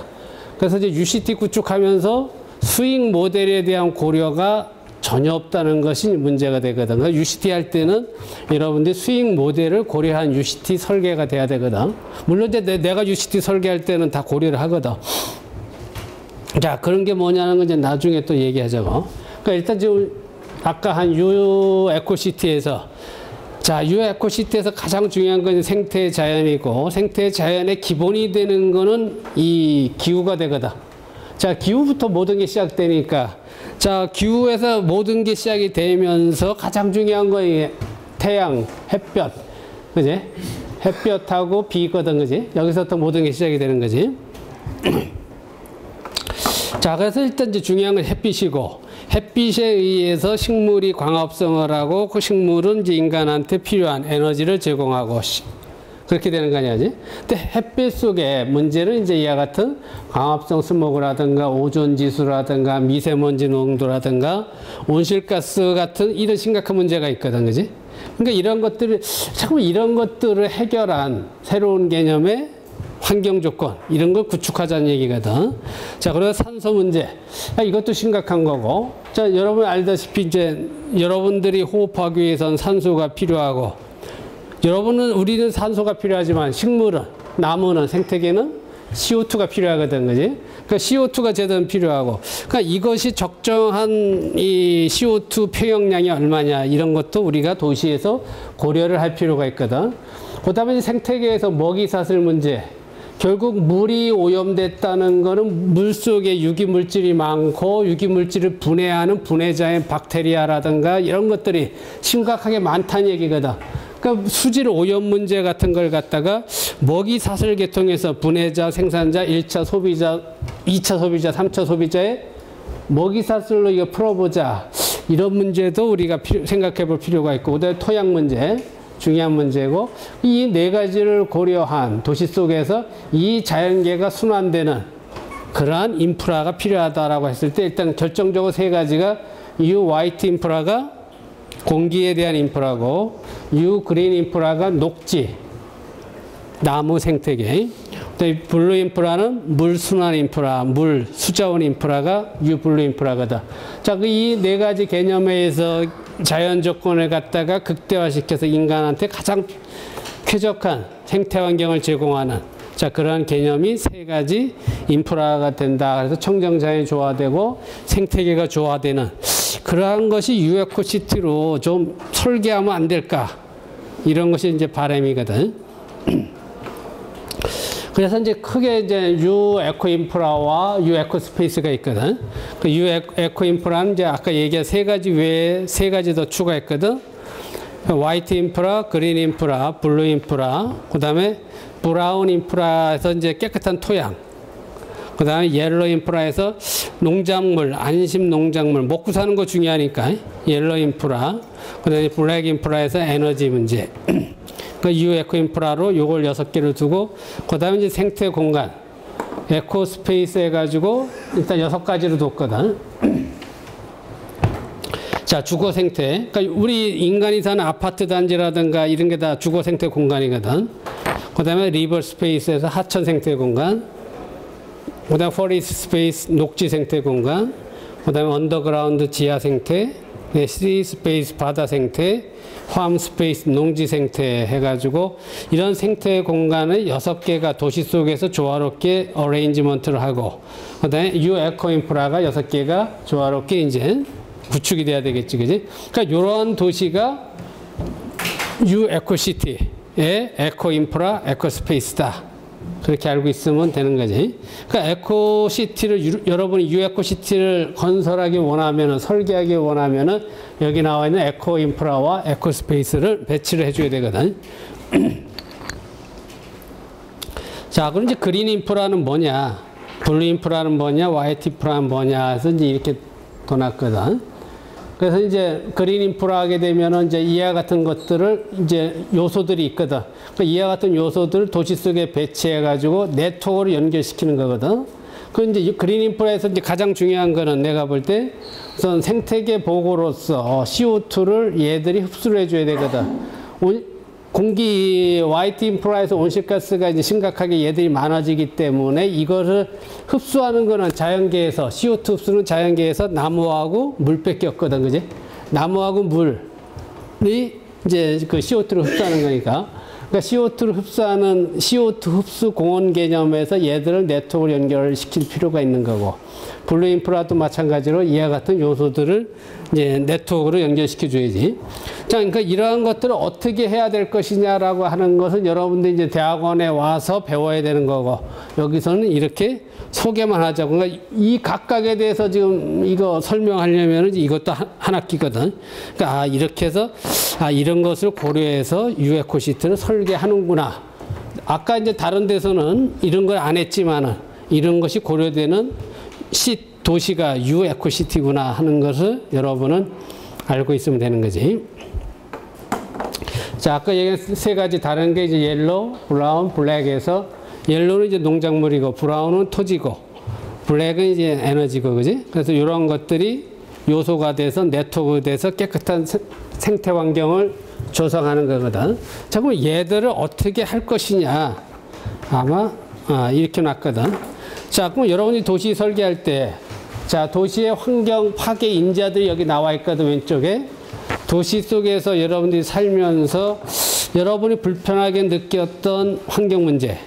그래서 이제 UCT 구축하면서 수익 모델에 대한 고려가 전혀 없다는 것이 문제가 되거든. 그러니까 UCT 할 때는 여러분들이 수익 모델을 고려한 UCT 설계가 돼야 되거든. 물론 이제 내가 UCT 설계할 때는 다 고려를 하거든. 자, 그런 게 뭐냐는 건 이제 나중에 또 얘기하자고. 그러니까 일단 지금 아까 한 UEcoCity에서 자, UEcoCity에서 가장 중요한 건 생태 자연이고 생태 자연의 기본이 되는 거는 이 기후가 되거든. 자, 기후부터 모든 게 시작되니까 자, 기후에서 모든 게 시작이 되면서 가장 중요한 건 이게 태양, 햇볕. 그지? 햇볕하고 비거든. 그지? 여기서부터 모든 게 시작이 되는 거지. 자, 그래서 일단 이제 중요한 건 햇빛이고, 햇빛에 의해서 식물이 광합성을 하고, 그 식물은 이제 인간한테 필요한 에너지를 제공하고, 그렇게 되는 거 아니야지? 근데 햇빛 속에 문제는 이제 이와 같은 광합성 스모그라든가 오존 지수라든가 미세먼지 농도라든가 온실가스 같은 이런 심각한 문제가 있거든, 그지? 그러니까 이런 것들을, 자꾸 이런 것들을 해결한 새로운 개념의 환경 조건 이런 걸 구축하자는 얘기거든. 자, 그래서 산소 문제 이것도 심각한 거고. 자, 여러분 알다시피 이제 여러분들이 호흡하기 위해서는 산소가 필요하고, 우리는 산소가 필요하지만 식물은 나무는 생태계는 CO2가 필요하거든, 그지? 그러니까 CO2가 제대로 필요하고, 그러니까 이것이 적정한 이 CO2 표현량이 얼마냐 이런 것도 우리가 도시에서 고려를 할 필요가 있거든. 그다음에 생태계에서 먹이 사슬 문제. 결국 물이 오염됐다는 거는 물 속에 유기물질이 많고 유기물질을 분해하는 분해자인 박테리아라든가 이런 것들이 심각하게 많다는 얘기거든. 그러니까 수질 오염 문제 같은 걸 갖다가 먹이 사슬 계통에서 분해자, 생산자, 1차 소비자, 2차 소비자, 3차 소비자의 먹이 사슬로 이거 풀어보자. 이런 문제도 우리가 생각해 볼 필요가 있고, 그다음에 토양 문제, 중요한 문제고, 이 네 가지를 고려한 도시 속에서 이 자연계가 순환되는 그러한 인프라가 필요하다라고 했을 때 일단 결정적으로 세 가지가 U 화이트 인프라가 공기에 대한 인프라고, U 그린 인프라가 녹지, 나무 생태계, 블루 인프라는 물 순환 인프라, 물 수자원 인프라가 U 블루 인프라거든. 자, 그 이 네 가지 개념에 의해서 자연 조건을 갖다가 극대화시켜서 인간한테 가장 쾌적한 생태 환경을 제공하는, 자, 그러한 개념이 세 가지 인프라가 된다. 그래서 청정자연이 조화되고 생태계가 조화되는 그러한 것이 유에코시티로 좀 설계하면 안 될까? 이런 것이 이제 바람이거든. 그래서 이제 크게 이제 유에코 인프라와 유에코 스페이스가 있거든. 그 유에코 인프라는 이제 아까 얘기한 세 가지 외에 세 가지 더 추가했거든. 화이트 인프라, 그린 인프라, 블루 인프라, 그 다음에 브라운 인프라에서 이제 깨끗한 토양, 그 다음에 옐로 인프라에서 농작물, 안심 농작물, 먹고 사는 거 중요하니까 옐로 인프라, 그 다음에 블랙 인프라에서 에너지 문제. 그 유에코 인프라로 요걸 6개를 두고, 그 다음에 이제 생태 공간, 에코 스페이스 해가지고 일단 6가지로 뒀거든. 자, 주거 생태. 그러니까 우리 인간이 사는 아파트 단지라든가 이런 게 다 주거 생태 공간이거든. 그 다음에 리버 스페이스에서 하천 생태 공간, 그 다음에 포리스트 스페이스 녹지 생태 공간, 그 다음에 언더그라운드 지하 생태, 시 스페이스 바다 생태, 팜 스페이스 농지 생태 해가지고 이런 생태 공간을 6개가 도시 속에서 조화롭게 어레인지먼트를 하고, 그 다음에 유에코 인프라가 6개가 조화롭게 이제 구축이 돼야 되겠지, 그지? 그러니까 이런 도시가 유에코시티의 에코 인프라, 에코 스페이스다. 그렇게 알고 있으면 되는 거지. 그러니까 에코시티를, 여러분이 유에코시티를 건설하기 원하면은, 설계하기 원하면은 여기 나와 있는 에코 인프라와 에코 스페이스를 배치를 해줘야 되거든. 자, 그럼 이제 그린 인프라는 뭐냐, 블루 인프라는 뭐냐, 화이트 인프라는 뭐냐 해서 이제 이렇게 둬놨거든. 그래서 이제 그린 인프라 하게 되면은 이제 이와 같은 것들을 이제 요소들이 있거든. 그러니까 이와 같은 요소들을 도시 속에 배치해가지고 네트워크로 연결시키는 거거든. 그 이제 그린 인프라에서 이제 가장 중요한 거는 내가 볼 때 우선 생태계 보고로서 CO2를 얘들이 흡수를 해줘야 되거든. 공기 화이트 인프라에서 온실가스가 이제 심각하게 얘들이 많아지기 때문에 이거를 흡수하는 거는 자연계에서, CO2 흡수는 자연계에서 나무하고 물밖에 없거든, 그지? 나무하고 물이 이제 그 CO2를 흡수하는 거니까. 그러니까 CO2를 흡수하는 CO2 흡수 공원 개념에서 얘들을 네트워크로 연결시킬 필요가 있는 거고, 블루 인프라도 마찬가지로 이와 같은 요소들을 이제 네트워크로 연결시켜 줘야지. 자, 그러니까 이러한 것들을 어떻게 해야 될 것이냐라고 하는 것은 여러분들이 이제 대학원에 와서 배워야 되는 거고, 여기서는 이렇게 소개만 하자고. 그러니까 이 각각에 대해서 지금 이거 설명하려면 이것도 한 학기거든. 그러니까 이렇게 해서 이런 것을 고려해서 유에코시티를 설계하는구나. 아까 이제 다른 데서는 이런 걸 안 했지만은 이런 것이 고려되는 도시가 유에코시티구나 하는 것을 여러분은 알고 있으면 되는 거지. 자, 아까 얘기한 세 가지 다른 게 이제 옐로우, 브라운, 블랙에서 옐로우는 이제 농작물이고, 브라운은 토지고, 블랙은 이제 에너지고, 그지? 그래서 이런 것들이 요소가 돼서 네트워크가 돼서 깨끗한 생태 환경을 조성하는 거거든. 자, 그럼 얘들을 어떻게 할 것이냐. 아마 이렇게 놨거든. 자, 그럼 여러분이 도시 설계할 때, 자, 도시의 환경 파괴 인자들이 여기 나와 있거든, 왼쪽에. 도시 속에서 여러분들이 살면서 여러분이 불편하게 느꼈던 환경 문제.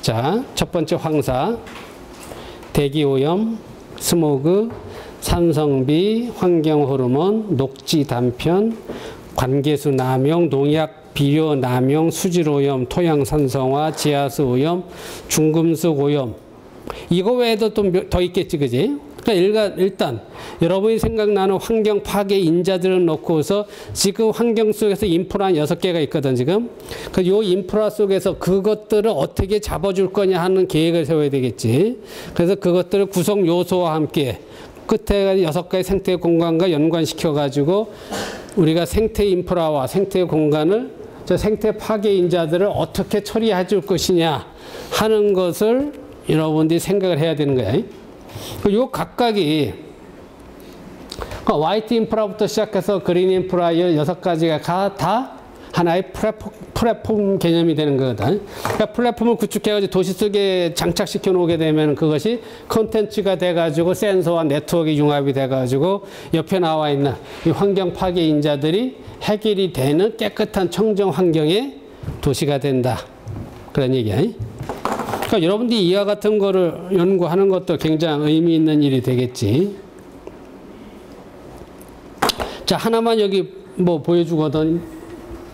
자, 첫 번째 황사, 대기 오염, 스모그, 산성비, 환경 호르몬, 녹지 단편, 관계수 남용, 농약 비료 남용, 수질 오염, 토양 산성화, 지하수 오염, 중금속 오염. 이거 외에도 또 더 있겠지, 그지? 그러니까 일단 여러분이 생각나는 환경 파괴 인자들을 놓고서 지금 환경 속에서 인프라 한 6개가 있거든, 지금. 그 요 인프라 속에서 그것들을 어떻게 잡아줄 거냐 하는 계획을 세워야 되겠지. 그래서 그것들을 구성 요소와 함께 끝에 6가지 생태 공간과 연관시켜가지고 우리가 생태 인프라와 생태 공간을 저 생태 파괴 인자들을 어떻게 처리해 줄 것이냐 하는 것을 여러분들이 생각을 해야 되는 거야. 요 각각이 화이트 인프라부터 시작해서 그린 인프라 6가지가 다 하나의 플랫폼 개념이 되는 거거든. 그러니까 플랫폼을 구축해가지고 도시 속에 장착시켜 놓게 되면 그것이 콘텐츠가 돼가지고 센서와 네트워크가 융합이 돼가지고 옆에 나와 있는 이 환경 파괴 인자들이 해결이 되는 깨끗한 청정 환경의 도시가 된다. 그런 얘기야. 그러니까 여러분들이 이와 같은 거를 연구하는 것도 굉장히 의미 있는 일이 되겠지. 자, 하나만 여기 뭐 보여주거든.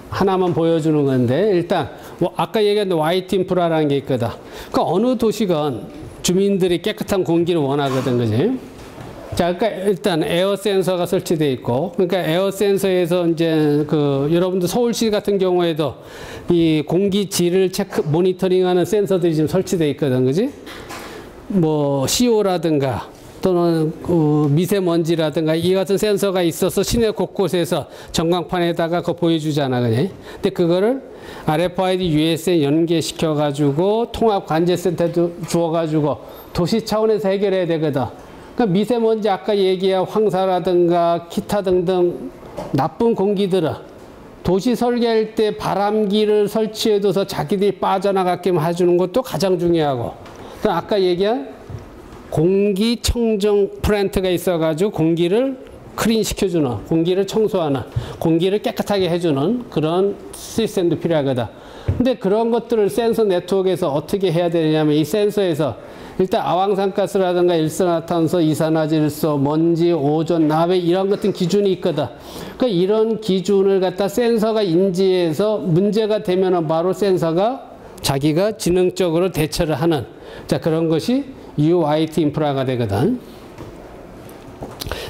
하나만 보여주는 건데, 일단, 아까 얘기한 화이트 인프라라는 게 있거든. 그러니까 어느 도시건 주민들이 깨끗한 공기를 원하거든, 그지? 자, 그러니까 일단 에어 센서가 설치되어 있고, 그러니까 에어 센서에서 이제 여러분들 서울시 같은 경우에도 이 공기질을 모니터링하는 센서들이 지금 설치되어 있거든, 그지? 뭐, CO라든가, 또는 미세먼지라든가 이 같은 센서가 있어서 시내 곳곳에서 전광판에다가 그거 보여주잖아, 그냥. 근데 그거를 RFID US에 연계시켜가지고 통합 관제센터도 주어가지고 도시 차원에서 해결해야 되거든. 그러니까 미세먼지 아까 얘기한 황사라든가 기타 등등 나쁜 공기들은 도시 설계할 때 바람기를 설치해둬서 자기들이 빠져나가게끔 해주는 것도 가장 중요하고, 또 아까 얘기한 공기청정 플랜트가 있어가지고 공기를 클린 시켜주는, 공기를 청소하는, 공기를 깨끗하게 해주는 그런 시스템도 필요하거든. 근데 그런 것들을 센서 네트워크에서 어떻게 해야 되냐면 이 센서에서 일단 아황산가스라든가 일산화탄소, 이산화질소, 먼지, 오존, 나베 이런 같은 기준이 있거든. 그러니까 이런 기준을 갖다 센서가 인지해서 문제가 되면은 바로 센서가 자기가 지능적으로 대처를 하는, 자, 그런 것이 UIT 인프라가 되거든.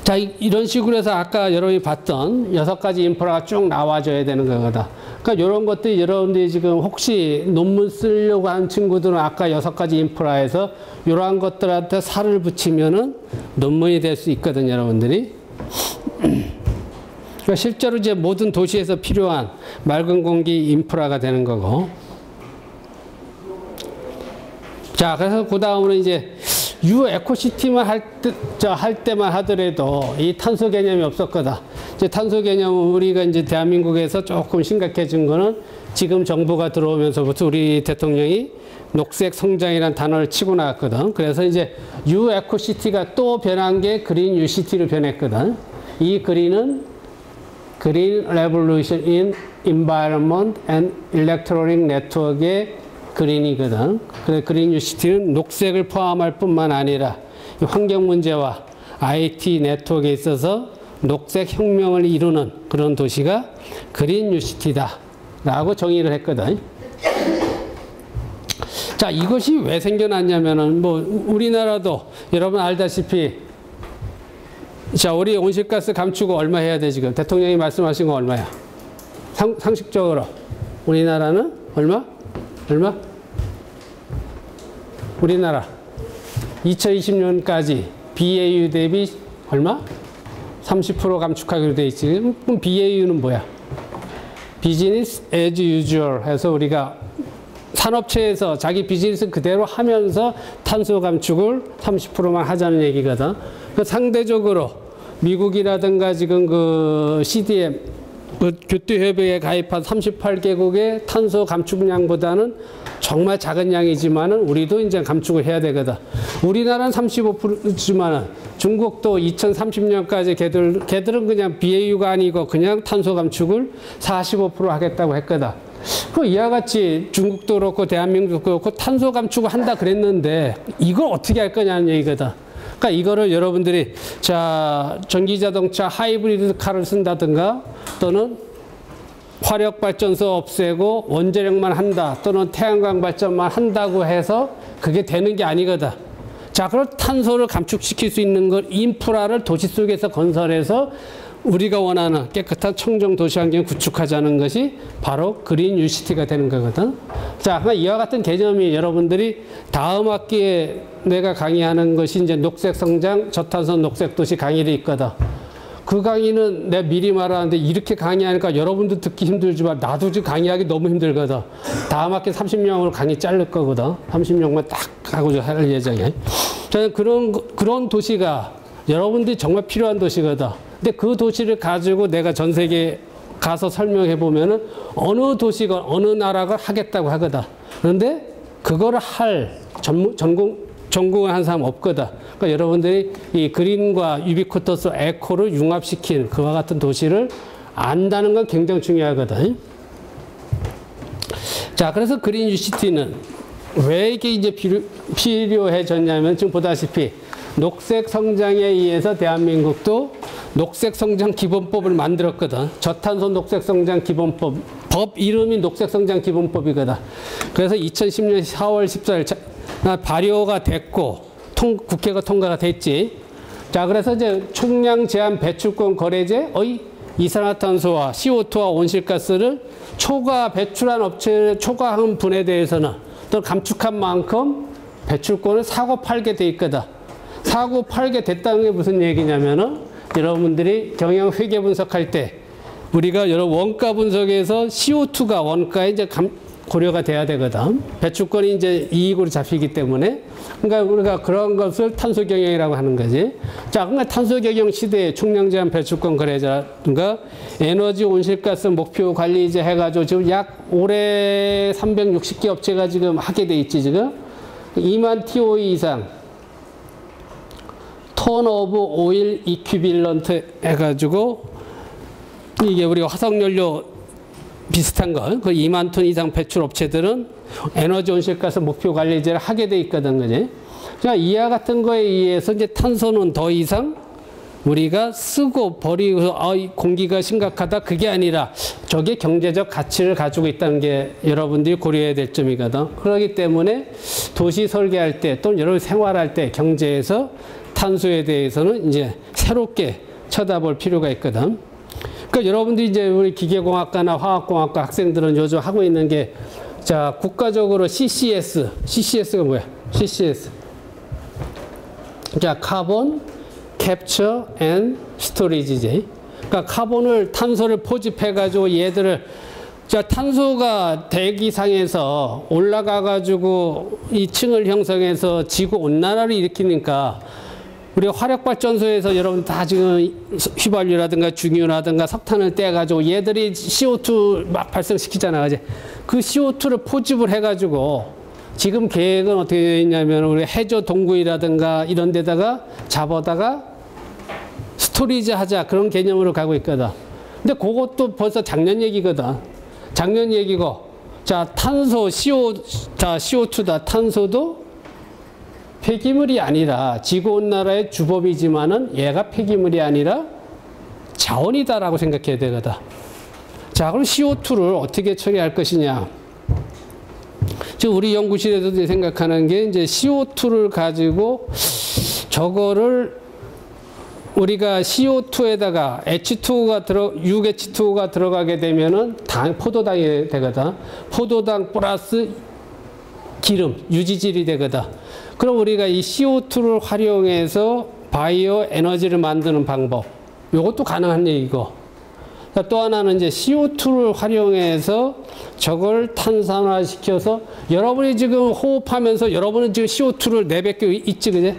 자, 이런 식으로 해서 아까 여러분이 봤던 6가지 인프라가 쭉 나와줘야 되는 거거든. 그러니까 이런 것들이 여러분들이 지금 혹시 논문 쓰려고 하는 친구들은 아까 6가지 인프라에서 이러한 것들한테 살을 붙이면은 논문이 될 수 있거든, 여러분들이. 그러니까 실제로 이제 모든 도시에서 필요한 맑은 공기 인프라가 되는 거고. 자, 그래서 그 다음으로 이제 에코시티만 할 때만 하더라도 이 탄소 개념이 없었거든. 이제 탄소 개념은 우리가 이제 대한민국에서 조금 심각해진 거는 지금 정부가 들어오면서부터 우리 대통령이 녹색 성장이라는 단어를 치고 나왔거든. 그래서 이제 에코시티가 또 변한 게 그린 유시티로 변했거든. 이 그린은 Green Revolution in Environment and Electronic Network의 그린이거든. 그래서 그린 유시티는 녹색을 포함할 뿐만 아니라 환경 문제와 IT 네트워크에 있어서 녹색 혁명을 이루는 그런 도시가 그린 유시티다 라고 정의를 했거든. 자, 이것이 왜 생겨났냐면은 뭐 우리나라도 여러분 알다시피, 자, 우리 온실가스 감축을 얼마 해야 돼 지금? 대통령이 말씀하신 거 얼마야? 상식적으로 우리나라는 얼마? 우리나라 2020년까지 BAU 대비 얼마? 30% 감축하기로 돼 있지. 그럼 BAU는 뭐야? Business as usual 해서 우리가 산업체에서 자기 비즈니스 그대로 하면서 탄소 감축을 30%만 하자는 얘기거든. 그 상대적으로 미국이라든가 지금 그 CDM 교토협약에 가입한 38개국의 탄소 감축량보다는 정말 작은 양이지만은 우리도 이제 감축을 해야 되거든. 우리나라는 35%지만은 중국도 2030년까지 걔들은 그냥 BAU가 아니고 그냥 탄소 감축을 45% 하겠다고 했거든. 그 이와 같이 중국도 그렇고 대한민국도 그렇고 탄소 감축을 한다 그랬는데 이걸 어떻게 할 거냐는 얘기거든. 그러니까 이거를 여러분들이 자 전기자동차 하이브리드 카를 쓴다든가 또는 화력발전소 없애고 원자력만 한다 또는 태양광 발전만 한다고 해서 그게 되는 게 아니거든. 자, 그럼 탄소를 감축시킬 수 있는 걸 인프라를 도시 속에서 건설해서 우리가 원하는 깨끗한 청정 도시 환경을 구축하자는 것이 바로 그린 유시티가 되는 거거든. 자, 이와 같은 개념이 여러분들이 다음 학기에 내가 강의하는 것이 이제 녹색 성장, 저탄소 녹색 도시 강의를 있거든. 그 강의는 내가 미리 말하는데 이렇게 강의하니까 여러분도 듣기 힘들지만 나도 지금 강의하기 너무 힘들거든. 다음 학기 30명으로 강의 자를 거거든. 30명만 딱 하고 할 예정이야. 저는 그런 도시가 여러분들이 정말 필요한 도시거든. 근데 그 도시를 가지고 내가 전 세계에 가서 설명해 보면은 어느 도시가 어느 나라가 하겠다고 하거든. 그런데 그거를 할 전공을 한 사람 없거든. 그러니까 여러분들이 이 그린과 유비쿼터스 에코를 융합시킨 그와 같은 도시를 안다는 건 굉장히 중요하거든. 자, 그래서 그린 유시티는 왜 이게 이제 필요해졌냐면 지금 보다시피 녹색 성장에 의해서 대한민국도 녹색 성장 기본법을 만들었거든. 저탄소 녹색 성장 기본법. 법 이름이 녹색 성장 기본법이거든. 그래서 2010년 4월 14일 발효가 됐고 국회가 통과가 됐지. 자, 그래서 이제 총량 제한 배출권 거래제의 이산화탄소와 CO2와 온실가스를 초과 배출한 업체의 초과한 분에 대해서는 또 감축한 만큼 배출권을 사고 팔게 돼 있거든. 사고 팔게 됐다는 게 무슨 얘기냐면은 여러분들이 경영 회계 분석할 때 우리가 여러 원가 분석에서 CO2가 원가에 이제 고려가 돼야 되거든. 배출권이 이제 이익으로 잡히기 때문에. 그러니까 우리가 그런 것을 탄소 경영이라고 하는 거지. 자, 그러니까 탄소 경영 시대에 총량 제한 배출권 거래자라든가 에너지 온실가스 목표 관리제 해가지고 지금 약 올해 360개 업체가 지금 하게 돼 있지, 지금. 2만 TOE 이상. 톤 오브 오일 이퀴빌런트 해가지고 이게 우리가 화석연료 비슷한 거, 그 2만 톤 이상 배출 업체들은 에너지 온실가스 목표 관리제를 하게 돼 있거든, 그지? 그러니까 이와 같은 거에 의해서 이제 탄소는 더 이상 우리가 쓰고 버리고 공기가 심각하다 그게 아니라 저게 경제적 가치를 가지고 있다는 게 여러분들이 고려해야 될 점이거든. 그렇기 때문에 도시 설계할 때 또는 여러분 생활할 때 경제에서 탄소에 대해서는 이제 새롭게 쳐다볼 필요가 있거든. 그러니까 여러분들이 이제 우리 기계공학과나 화학공학과 학생들은 요즘 하고 있는 게, 자, 국가적으로 CCS가 뭐야? CCS. 자, 카본 캡처 앤 스토리지지. 그러니까 카본을, 탄소를 포집해가지고 얘들을, 자, 탄소가 대기상에서 올라가가지고 이 층을 형성해서 지구 온난화를 일으키니까 우리가 화력발전소에서 여러분 다 지금 휘발유라든가 중유라든가 석탄을 떼가지고 얘들이 CO2 막 발생시키잖아. 그지? 그 CO2를 포집을 해가지고 지금 계획은 어떻게 되어 있냐면 우리 해저 동굴이라든가 이런 데다가 잡아다가 스토리지 하자 그런 개념으로 가고 있거든. 근데 그것도 벌써 작년 얘기거든. 작년 얘기고. 자, 탄소, CO2다. 탄소도 폐기물이 아니라 지구온난화의 주범이지만은 얘가 폐기물이 아니라 자원이다라고 생각해야 되거든. 자, 그럼 CO2를 어떻게 처리할 것이냐. 지금 우리 연구실에서도 생각하는 게 이제 CO2를 가지고 저거를 우리가 CO2에다가 H2O가 들어가게 되면은 포도당이 되거든. 포도당 플러스 기름, 유지질이 되거든. 그럼 우리가 이 CO2를 활용해서 바이오 에너지를 만드는 방법. 이것도 가능한 얘기고. 또 하나는 이제 CO2를 활용해서 저걸 탄산화시켜서 여러분이 지금 호흡하면서 여러분은 지금 CO2를 내뱉고 있지, 그제?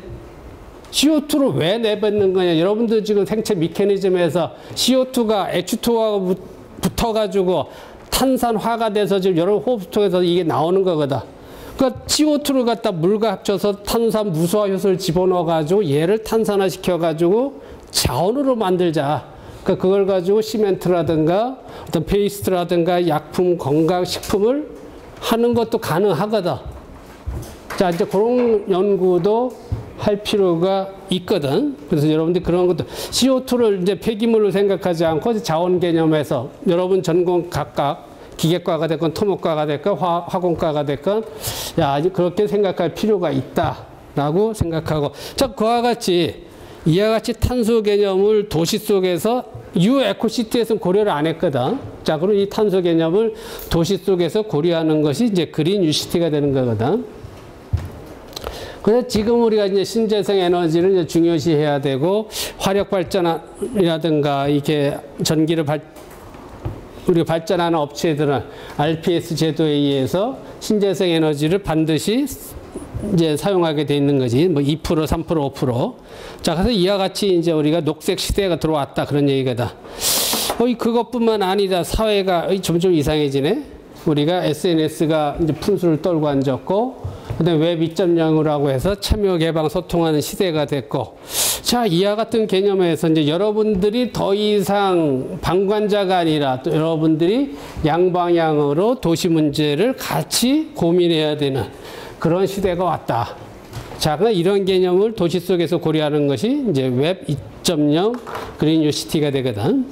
CO2를 왜 내뱉는 거냐. 여러분들 지금 생체 메커니즘에서 CO2가 H2O하고 붙어가지고 탄산화가 돼서 지금 여러분 호흡 통해서 이게 나오는 거거든. 그러니까 CO2를 갖다 물과 합쳐서 탄산 무수화 효소를 집어넣어가지고 얘를 탄산화시켜가지고 자원으로 만들자. 그러니까 그걸 가지고 시멘트라든가 어떤 페이스트라든가 약품, 건강식품을 하는 것도 가능하거든. 자, 이제 그런 연구도 할 필요가 있거든. 그래서 여러분들 그런 것도 CO2를 이제 폐기물로 생각하지 않고 자원 개념에서 여러분 전공 각각 기계과가 됐건 토목과가 됐건 화공과가 됐건 야 그렇게 생각할 필요가 있다라고 생각하고 자 그와 같이 이와 같이 탄소 개념을 도시 속에서 유 에코시티에서는 고려를 안 했거든. 자 그럼 이 탄소 개념을 도시 속에서 고려하는 것이 이제 그린 유시티가 되는 거거든. 그래서 지금 우리가 이제 신재생 에너지를 이제 중요시해야 되고 화력 발전이라든가 이게 전기를 우리가 발전하는 업체들은 RPS 제도에 의해서 신재생 에너지를 반드시 이제 사용하게 돼 있는 거지. 뭐 2%, 3%, 5%. 자, 그래서 이와 같이 이제 우리가 녹색 시대가 들어왔다. 그런 얘기거든. 그것뿐만 아니라 사회가 점점 이상해지네. 우리가 SNS가 이제 분수를 떨고 앉았고, 그다음에 웹 2.0이라고 해서 참여, 개방, 소통하는 시대가 됐고, 자, 이와 같은 개념에서 이제 여러분들이 더 이상 방관자가 아니라 또 여러분들이 양방향으로 도시 문제를 같이 고민해야 되는 그런 시대가 왔다. 자, 그러니까 이런 개념을 도시 속에서 고려하는 것이 이제 웹 2.0 그린 유시티가 되거든.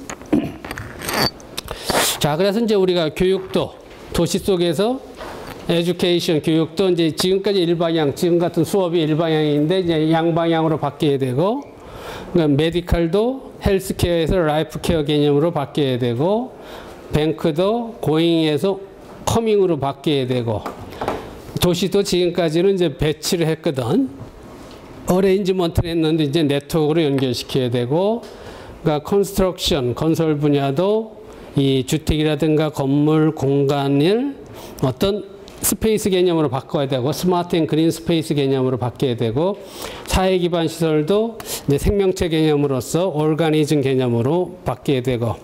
자, 그래서 이제 우리가 교육도 도시 속에서 에듀케이션 교육도 이제 지금까지 일방향, 지금 같은 수업이 일방향인데 이제 양방향으로 바뀌어야 되고, 그러니까 메디컬도 헬스케어에서 라이프케어 개념으로 바뀌어야 되고, 뱅크도 고잉에서 커밍으로 바뀌어야 되고, 도시도 지금까지는 이제 배치를 했거든. 어레인지먼트를 했는데 이제 네트워크로 연결시켜야 되고, 그러니까 컨스트럭션, 건설 분야도 이 주택이라든가 건물 공간을 어떤 스페이스 개념으로 바꿔야 되고 스마트 앤 그린 스페이스 개념으로 바뀌어야 되고 사회 기반 시설도 이제 생명체 개념으로서 오르가니즘 개념으로 바뀌어야 되고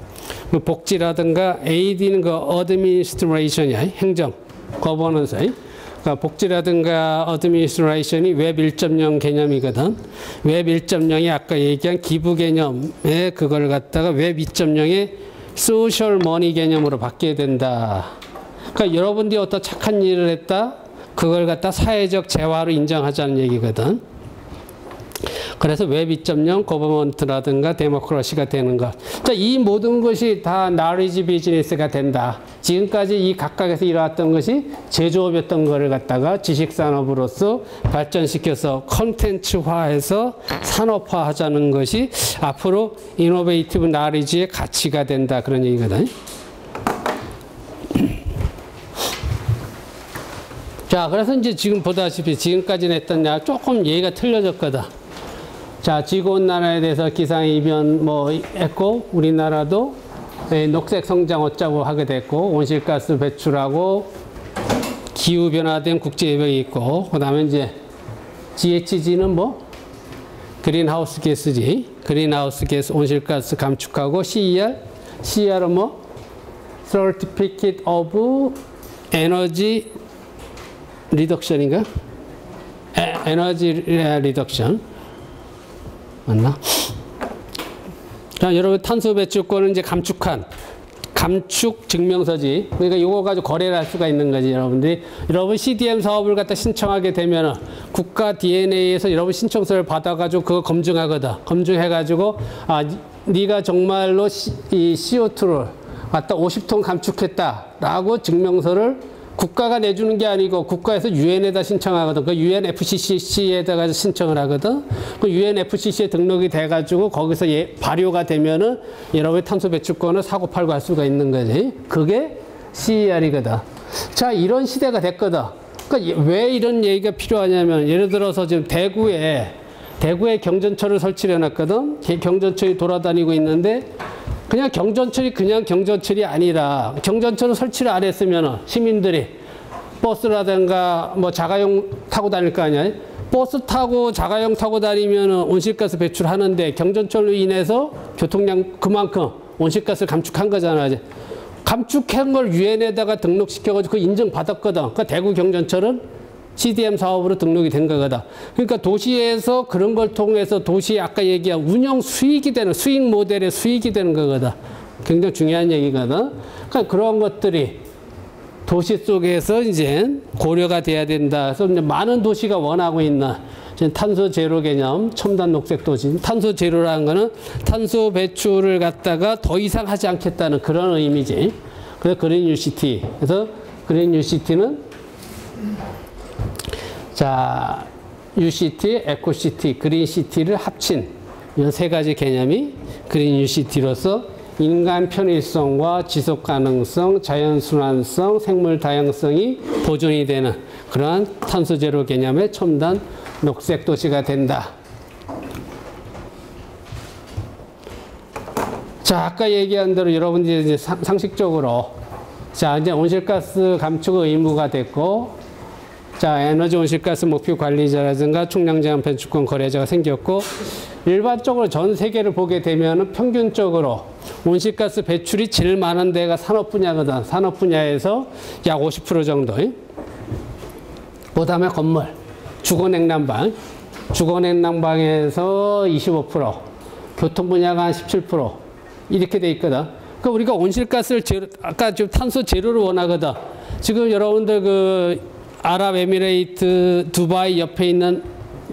복지라든가 AD는 그 어드미니스트레이션이야 행정 거버넌스 그러니까 복지라든가 어드미니스트레이션이 웹 1.0 개념이거든. 웹 1.0이 아까 얘기한 기부 개념에 그걸 갖다가 웹 2.0의 소셜 머니 개념으로 바뀌어야 된다. 그러니까 여러분들이 어떤 착한 일을 했다, 그걸 갖다 사회적 재화로 인정하자는 얘기거든. 그래서 웹 2.0 거버먼트라든가 데모크라시가 되는 것. 자, 이 모든 것이 다 나리지 비즈니스가 된다. 지금까지 이 각각에서 일어났던 것이 제조업이었던 거를 갖다가 지식산업으로서 발전시켜서 컨텐츠화해서 산업화하자는 것이 앞으로 이노베이티브 나리지의 가치가 된다. 그런 얘기거든. 자, 그래서 이제 지금 보다시피 지금까지 했던 야 조금 얘기가 틀려졌거든. 자, 지구온난화에 대해서 기상이변 뭐 했고, 우리나라도 녹색 성장 어쩌고 하게 됐고, 온실가스 배출하고, 기후변화된 국제협약이 있고, 그 다음에 이제 GHG는 뭐? 그린하우스 가스지. 그린하우스 가스 온실가스 감축하고, CER은 뭐? Certificate of Energy 리덕션인가? 에너지 리덕션 맞나? 자, 여러분 탄소 배출권은 이제 감축 증명서지. 그러니까 이거 가지고 거래를 할 수가 있는 거지, 여러분들이. 여러분 CDM 사업을 갖다 신청하게 되면은 국가 DNA에서 여러분 신청서를 받아가지고 그거 검증하거든. 검증해가지고 네가 정말로 이 CO2를 갖다 50톤 감축했다라고 증명서를 국가가 내주는 게 아니고 국가에서 유엔에다 신청하거든. 그 UNFCCC에다가 신청을 하거든. 그 UNFCC에 등록이 돼가지고 거기서 발효가 되면은 여러분의 탄소 배출권을 사고 팔고 할 수가 있는 거지. 그게 CER이거든. 자, 이런 시대가 됐거든. 그러니까 왜 이런 얘기가 필요하냐면 예를 들어서 지금 대구에 경전철을 설치해 놨거든. 경전철이 돌아다니고 있는데 그냥 경전철이 아니라 경전철을 설치를 안 했으면 시민들이 버스라든가 뭐 자가용 타고 다닐 거 아니야. 버스 타고 자가용 타고 다니면 온실가스 배출하는데 경전철로 인해서 교통량 그만큼 온실가스를 감축한 거잖아. 감축한 걸 유엔에다가 등록시켜가지고 그 인정받았거든. 그러니까 대구 경전철은 CDM 사업으로 등록이 된 거거든. 그러니까 도시에서 그런 걸 통해서 도시에 아까 얘기한 운영 수익이 되는 수익 모델의 수익이 되는 거거든. 굉장히 중요한 얘기거든. 그러니까 그런 것들이 도시 속에서 이제 고려가 돼야 된다. 그래서 이제 많은 도시가 원하고 있는 탄소 제로 개념, 첨단 녹색 도시. 탄소 제로라는 거는 탄소 배출을 갖다가 더 이상 하지 않겠다는 그런 의미지. 그래서 그린 뉴시티. 그래서 그린 뉴시티는 자, 뉴시티, 에코시티, 그린시티를 합친 이 세 가지 개념이 그린 뉴시티로서 인간 편의성과 지속 가능성, 자연 순환성, 생물 다양성이 보존이 되는 그러한 탄소 제로 개념의 첨단 녹색 도시가 된다. 자, 아까 얘기한 대로 여러분들이 이제 상식적으로 자, 이제 온실가스 감축 의무가 됐고, 자, 에너지 온실가스 목표 관리자라든가 총량제한 변축권 거래자가 생겼고, 일반적으로 전 세계를 보게 되면 평균적으로 온실가스 배출이 제일 많은 데가 산업 분야거든. 산업 분야에서 약 50% 정도. 그 다음에 건물, 주거냉난방, 주거냉난방에서 25%, 교통 분야가 한 17% 이렇게 돼 있거든. 그러니까 우리가 온실가스를 제로, 아까 좀 탄소 제로를 원하거든. 지금 여러분들 그 아랍에미레이트 두바이 옆에 있는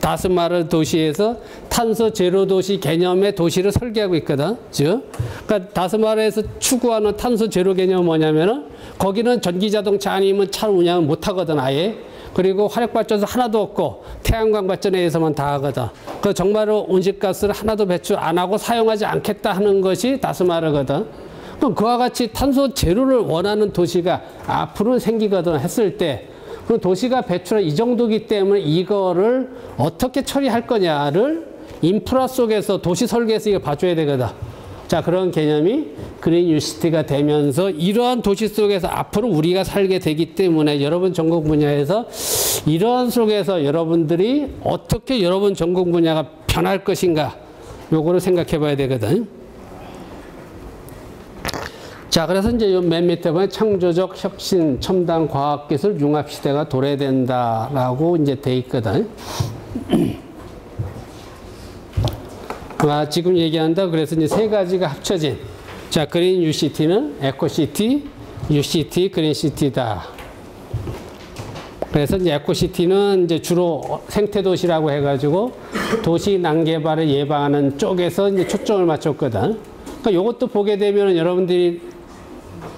다스마르 도시에서 탄소 제로 도시 개념의 도시를 설계하고 있거든. 즉, 그러니까 다스마르에서 추구하는 탄소 제로 개념은 뭐냐면은 거기는 전기 자동차 아니면 차 운영을 못 하거든, 아예. 그리고 화력발전소 하나도 없고 태양광 발전에 의해서만 다 하거든. 그 정말로 온실가스를 하나도 배출 안 하고 사용하지 않겠다 하는 것이 다스마르거든. 그럼 그와 같이 탄소 제로를 원하는 도시가 앞으로 생기거든 했을 때 그 도시가 배출한 이 정도기 때문에 이거를 어떻게 처리할 거냐를 인프라 속에서 도시 설계에서 이거 봐줘야 되거든. 자, 그런 개념이 그린 뉴시티가 되면서 이러한 도시 속에서 앞으로 우리가 살게 되기 때문에 여러분 전공 분야에서 이러한 속에서 여러분들이 어떻게 여러분 전공 분야가 변할 것인가 요거를 생각해 봐야 되거든. 자, 그래서 이제 맨 밑에 보면 창조적 혁신, 첨단 과학기술 융합 시대가 도래된다라고 이제 돼 있거든. 지금 얘기한다. 그래서 이제 세 가지가 합쳐진 자, 그린 뉴시티는 에코시티, 뉴시티, 그린시티다. 그래서 이제 에코시티는 이제 주로 생태도시라고 해가지고 도시 난개발을 예방하는 쪽에서 이제 초점을 맞췄거든. 그러니까 이것도 보게 되면 여러분들이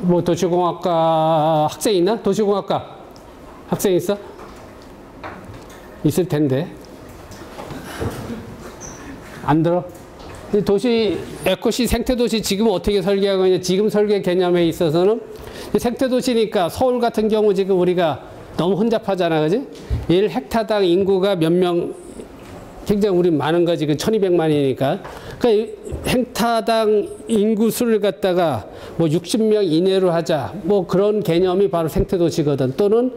뭐 도시공학과 학생 있나? 도시공학과 학생 있어? 있을 텐데. 안 들어? 도시, 에코시, 생태도시 지금 어떻게 설계하고 있냐? 지금 설계 개념에 있어서는 생태도시니까 서울 같은 경우 지금 우리가 너무 혼잡하잖아, 그지? 1헥타당 인구가 몇 명, 굉장히 우리 많은 거지, 그 1200만이니까. 그러니까 헥타당 인구 수를 갖다가 뭐 60명 이내로 하자. 뭐 그런 개념이 바로 생태도시거든. 또는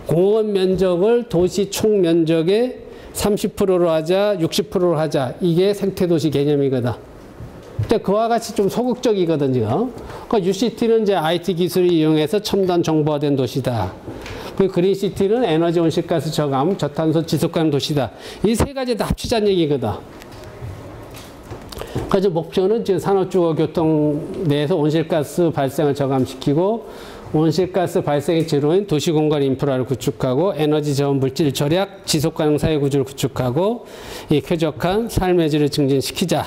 공원 면적을 도시 총 면적의 30%로 하자, 60%로 하자. 이게 생태도시 개념이거든. 근데 그와 같이 좀 소극적이거든, 지금. 그러니까 UCT는 이제 IT 기술을 이용해서 첨단 정보화된 도시다. 그리고 그린시티는 에너지 온실가스 저감, 저탄소 지속가능 도시다. 이 세 가지 다 합치자는 얘기거든. 그래서 목표는 지금 산업주거 교통 내에서 온실가스 발생을 저감시키고 온실가스 발생의 제로인 도시공간 인프라를 구축하고 에너지 저온 물질 절약, 지속가능 사회 구조를 구축하고 이 쾌적한 삶의 질을 증진시키자.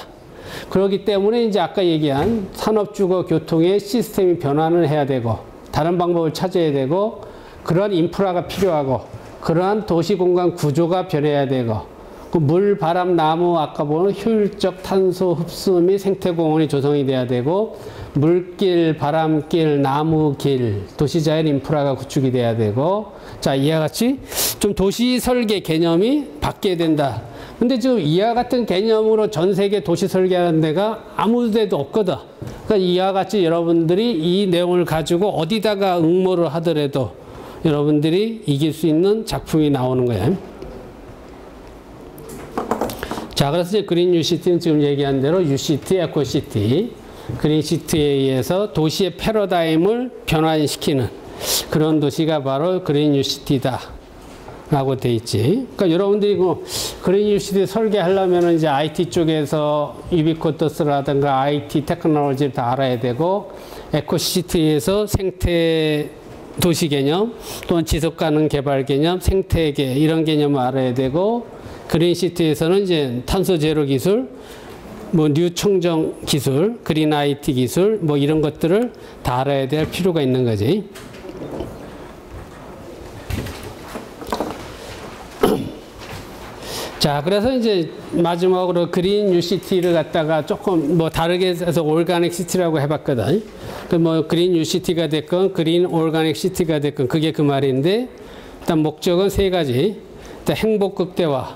그렇기 때문에 이제 아까 얘기한 산업주거 교통의 시스템이 변환을 해야 되고 다른 방법을 찾아야 되고 그러한 인프라가 필요하고 그러한 도시공간 구조가 변해야 되고 그 물, 바람, 나무 아까 보는 효율적 탄소 흡수 및 생태공원이 조성이 돼야 되고 물길, 바람길, 나무길, 도시자연 인프라가 구축이 돼야 되고 자, 이와 같이 좀 도시 설계 개념이 바뀌어야 된다. 근데 지금 이와 같은 개념으로 전 세계 도시 설계하는 데가 아무 데도 없거든. 그러니까 이와 같이 여러분들이 이 내용을 가지고 어디다가 응모를 하더라도 여러분들이 이길 수 있는 작품이 나오는 거예요. 자, 그래서 이제 그린 뉴시티는 지금 얘기한 대로 UCT, 에코시티, 그린시티에 의해서 도시의 패러다임을 변환시키는 그런 도시가 바로 그린 뉴시티다. 라고 돼 있지. 그러니까 여러분들이 그린 뉴시티 설계하려면 이제 IT 쪽에서 유비쿼터스라든가 IT 테크놀로지를 다 알아야 되고, 에코시티에서 생태 도시 개념, 또는 지속 가능 개발 개념, 생태계 이런 개념을 알아야 되고, 그린시티에서는 이제 탄소 제로 기술, 뭐 뉴 청정 기술, 그린 IT 기술, 뭐 이런 것들을 다 알아야 될 필요가 있는 거지. 자, 그래서 이제 마지막으로 그린 UCT를 갖다가 조금 뭐 다르게 해서 올가닉 시티라고 해봤거든. 뭐 그린 UCT가 됐건 그린 올가닉 시티가 됐건 그게 그 말인데, 일단 목적은 세 가지. 일단 행복 극대화,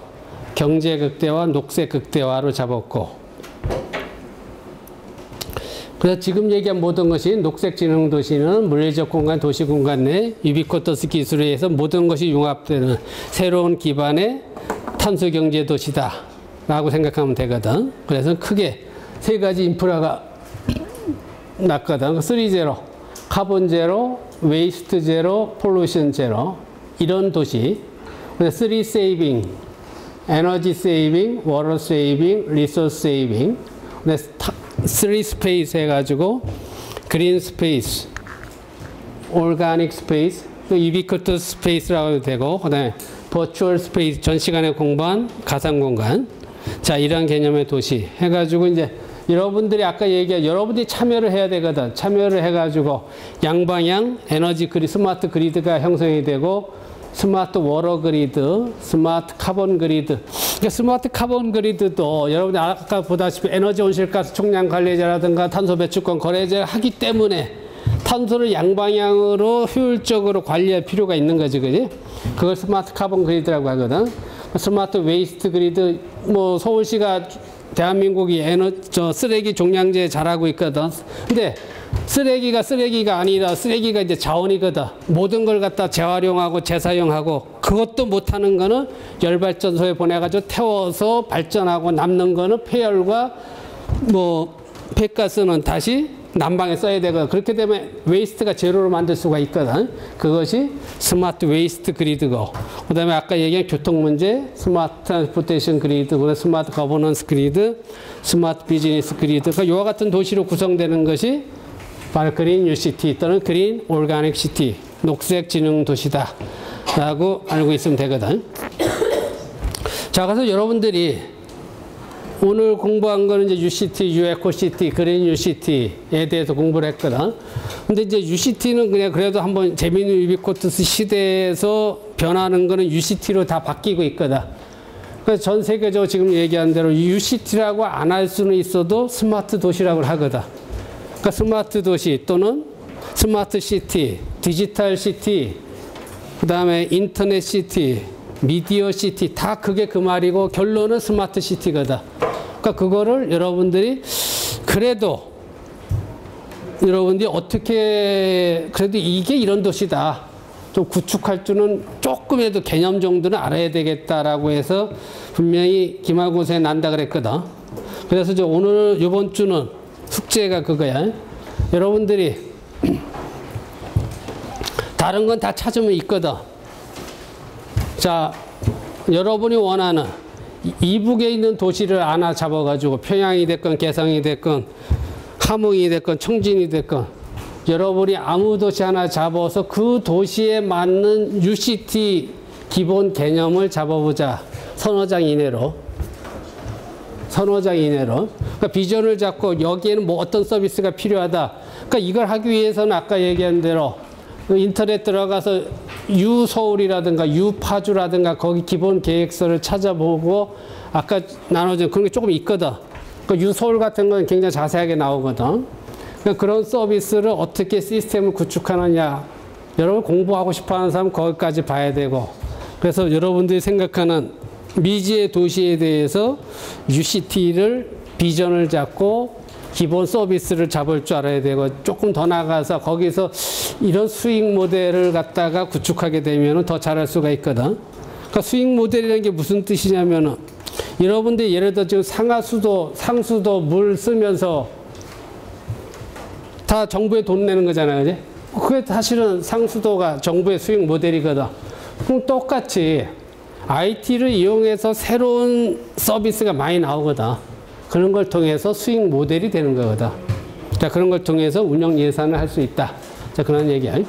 경제 극대화, 녹색 극대화로 잡았고, 그래서 지금 얘기한 모든 것이 녹색 지능 도시는 물리적 공간, 도시 공간 내 유비쿼터스 기술에 의해서 모든 것이 융합되는 새로운 기반의 탄소 경제 도시다 라고 생각하면 되거든. 그래서 크게 세 가지 인프라가 났거든. 3제로, 카본 제로, 웨이스트 제로, 폴루션 제로, 이런 도시. 3 세이빙, 에너지 세이빙, 워터 세이빙, 리소스 세이빙. 3 스페이스 해가지고 그린 스페이스, 오르가닉 스페이스, 또 유비쿼터스 스페이스라고 해도 되고, 그 다음에 버추얼 스페이스, 전 시간에 공부한 가상 공간. 자, 이런 개념의 도시 해가지고 이제 여러분들이 아까 얘기한 여러분들이 참여를 해야 되거든. 참여를 해가지고 양방향 에너지 그리드, 스마트 그리드가 형성이 되고, 스마트 워터 그리드, 스마트 카본 그리드. 그러니까 스마트 카본 그리드도 여러분들 아까 보다시피 에너지 온실가스 총량 관리제라든가 탄소 배출권 거래제를 하기 때문에 탄소를 양방향으로 효율적으로 관리할 필요가 있는 거지, 그지? 그걸 스마트 카본 그리드라고 하거든. 스마트 웨이스트 그리드, 뭐 서울시가 대한민국이 쓰레기 종량제 잘하고 있거든. 근데 쓰레기가 아니라 쓰레기가 이제 자원이거든. 모든 걸 갖다 재활용하고 재사용하고, 그것도 못하는 거는 열발전소에 보내가지고 태워서 발전하고, 남는 거는 폐열과 뭐 폐가스는 다시 난방에 써야 되거든. 그렇게 되면 웨이스트가 제로로 만들 수가 있거든. 그것이 스마트 웨이스트 그리드고, 그 다음에 아까 얘기한 교통 문제, 스마트 트랜스포테이션 그리드, 스마트 거버넌스 그리드, 스마트 비즈니스 그리드. 그러니까 이와 같은 도시로 구성되는 것이 바로 그린 UCT 또는 그린 올가닉 시티, 녹색 지능 도시다 라고 알고 있으면 되거든. 자, 그래서 여러분들이 오늘 공부한 거는 이제 UCT, UECOCity, 그린 UCT에 대해서 공부를 했거든. 근데 이제 UCT는 그냥 그래도 한번 재미있는 유비쿼터스 시대에서 변하는 거는 UCT로 다 바뀌고 있거든. 그래서 전 세계적으로 지금 얘기한 대로 UCT라고 안 할 수는 있어도 스마트 도시라고 하거든. 그러니까 스마트 도시 또는 스마트 시티, 디지털 시티, 그 다음에 인터넷 시티, 미디어 시티, 다 그게 그 말이고 결론은 스마트 시티거든. 그러니까 그거를 여러분들이 그래도 여러분들이 어떻게 그래도 이게 이런 도시다 좀 구축할 줄은 조금이라도 개념 정도는 알아야 되겠다라고 해서 분명히 기말고사에 난다 그랬거든. 그래서 오늘 이번 주는 숙제가 그거야. 여러분들이 다른 건 다 찾으면 있거든. 자, 여러분이 원하는 이북에 있는 도시를 하나 잡아가지고 평양이 됐건 개성이 됐건 함흥이 됐건 청진이 됐건 여러분이 아무 도시 하나 잡아서 그 도시에 맞는 UCT 기본 개념을 잡아보자. 서너 장 이내로. 그러니까 비전을 잡고 여기에는 뭐 어떤 서비스가 필요하다. 그러니까 이걸 하기 위해서는 아까 얘기한 대로 인터넷 들어가서 유서울이라든가 유파주라든가 거기 기본 계획서를 찾아보고 아까 나눠준 그런 게 조금 있거든. 그러니까 유서울 같은 건 굉장히 자세하게 나오거든. 그러니까 그런 서비스를 어떻게 시스템을 구축하느냐. 여러분 공부하고 싶어하는 사람 거기까지 봐야 되고. 그래서 여러분들이 생각하는 미지의 도시에 대해서 UCT를 비전을 잡고 기본 서비스를 잡을 줄 알아야 되고 조금 더 나가서 거기서 이런 수익 모델을 갖다가 구축하게 되면 더 잘할 수가 있거든. 그러니까 수익 모델이라는 게 무슨 뜻이냐면은 여러분들이 예를 들어 지금 상수도 물 쓰면서 다 정부에 돈 내는 거잖아요. 그지? 그게 사실은 상수도가 정부의 수익 모델이거든. 그럼 똑같이 IT를 이용해서 새로운 서비스가 많이 나오거든. 그런 걸 통해서 수익 모델이 되는 거거든. 자, 그런 걸 통해서 운영 예산을 할 수 있다. 자, 그런 얘기야.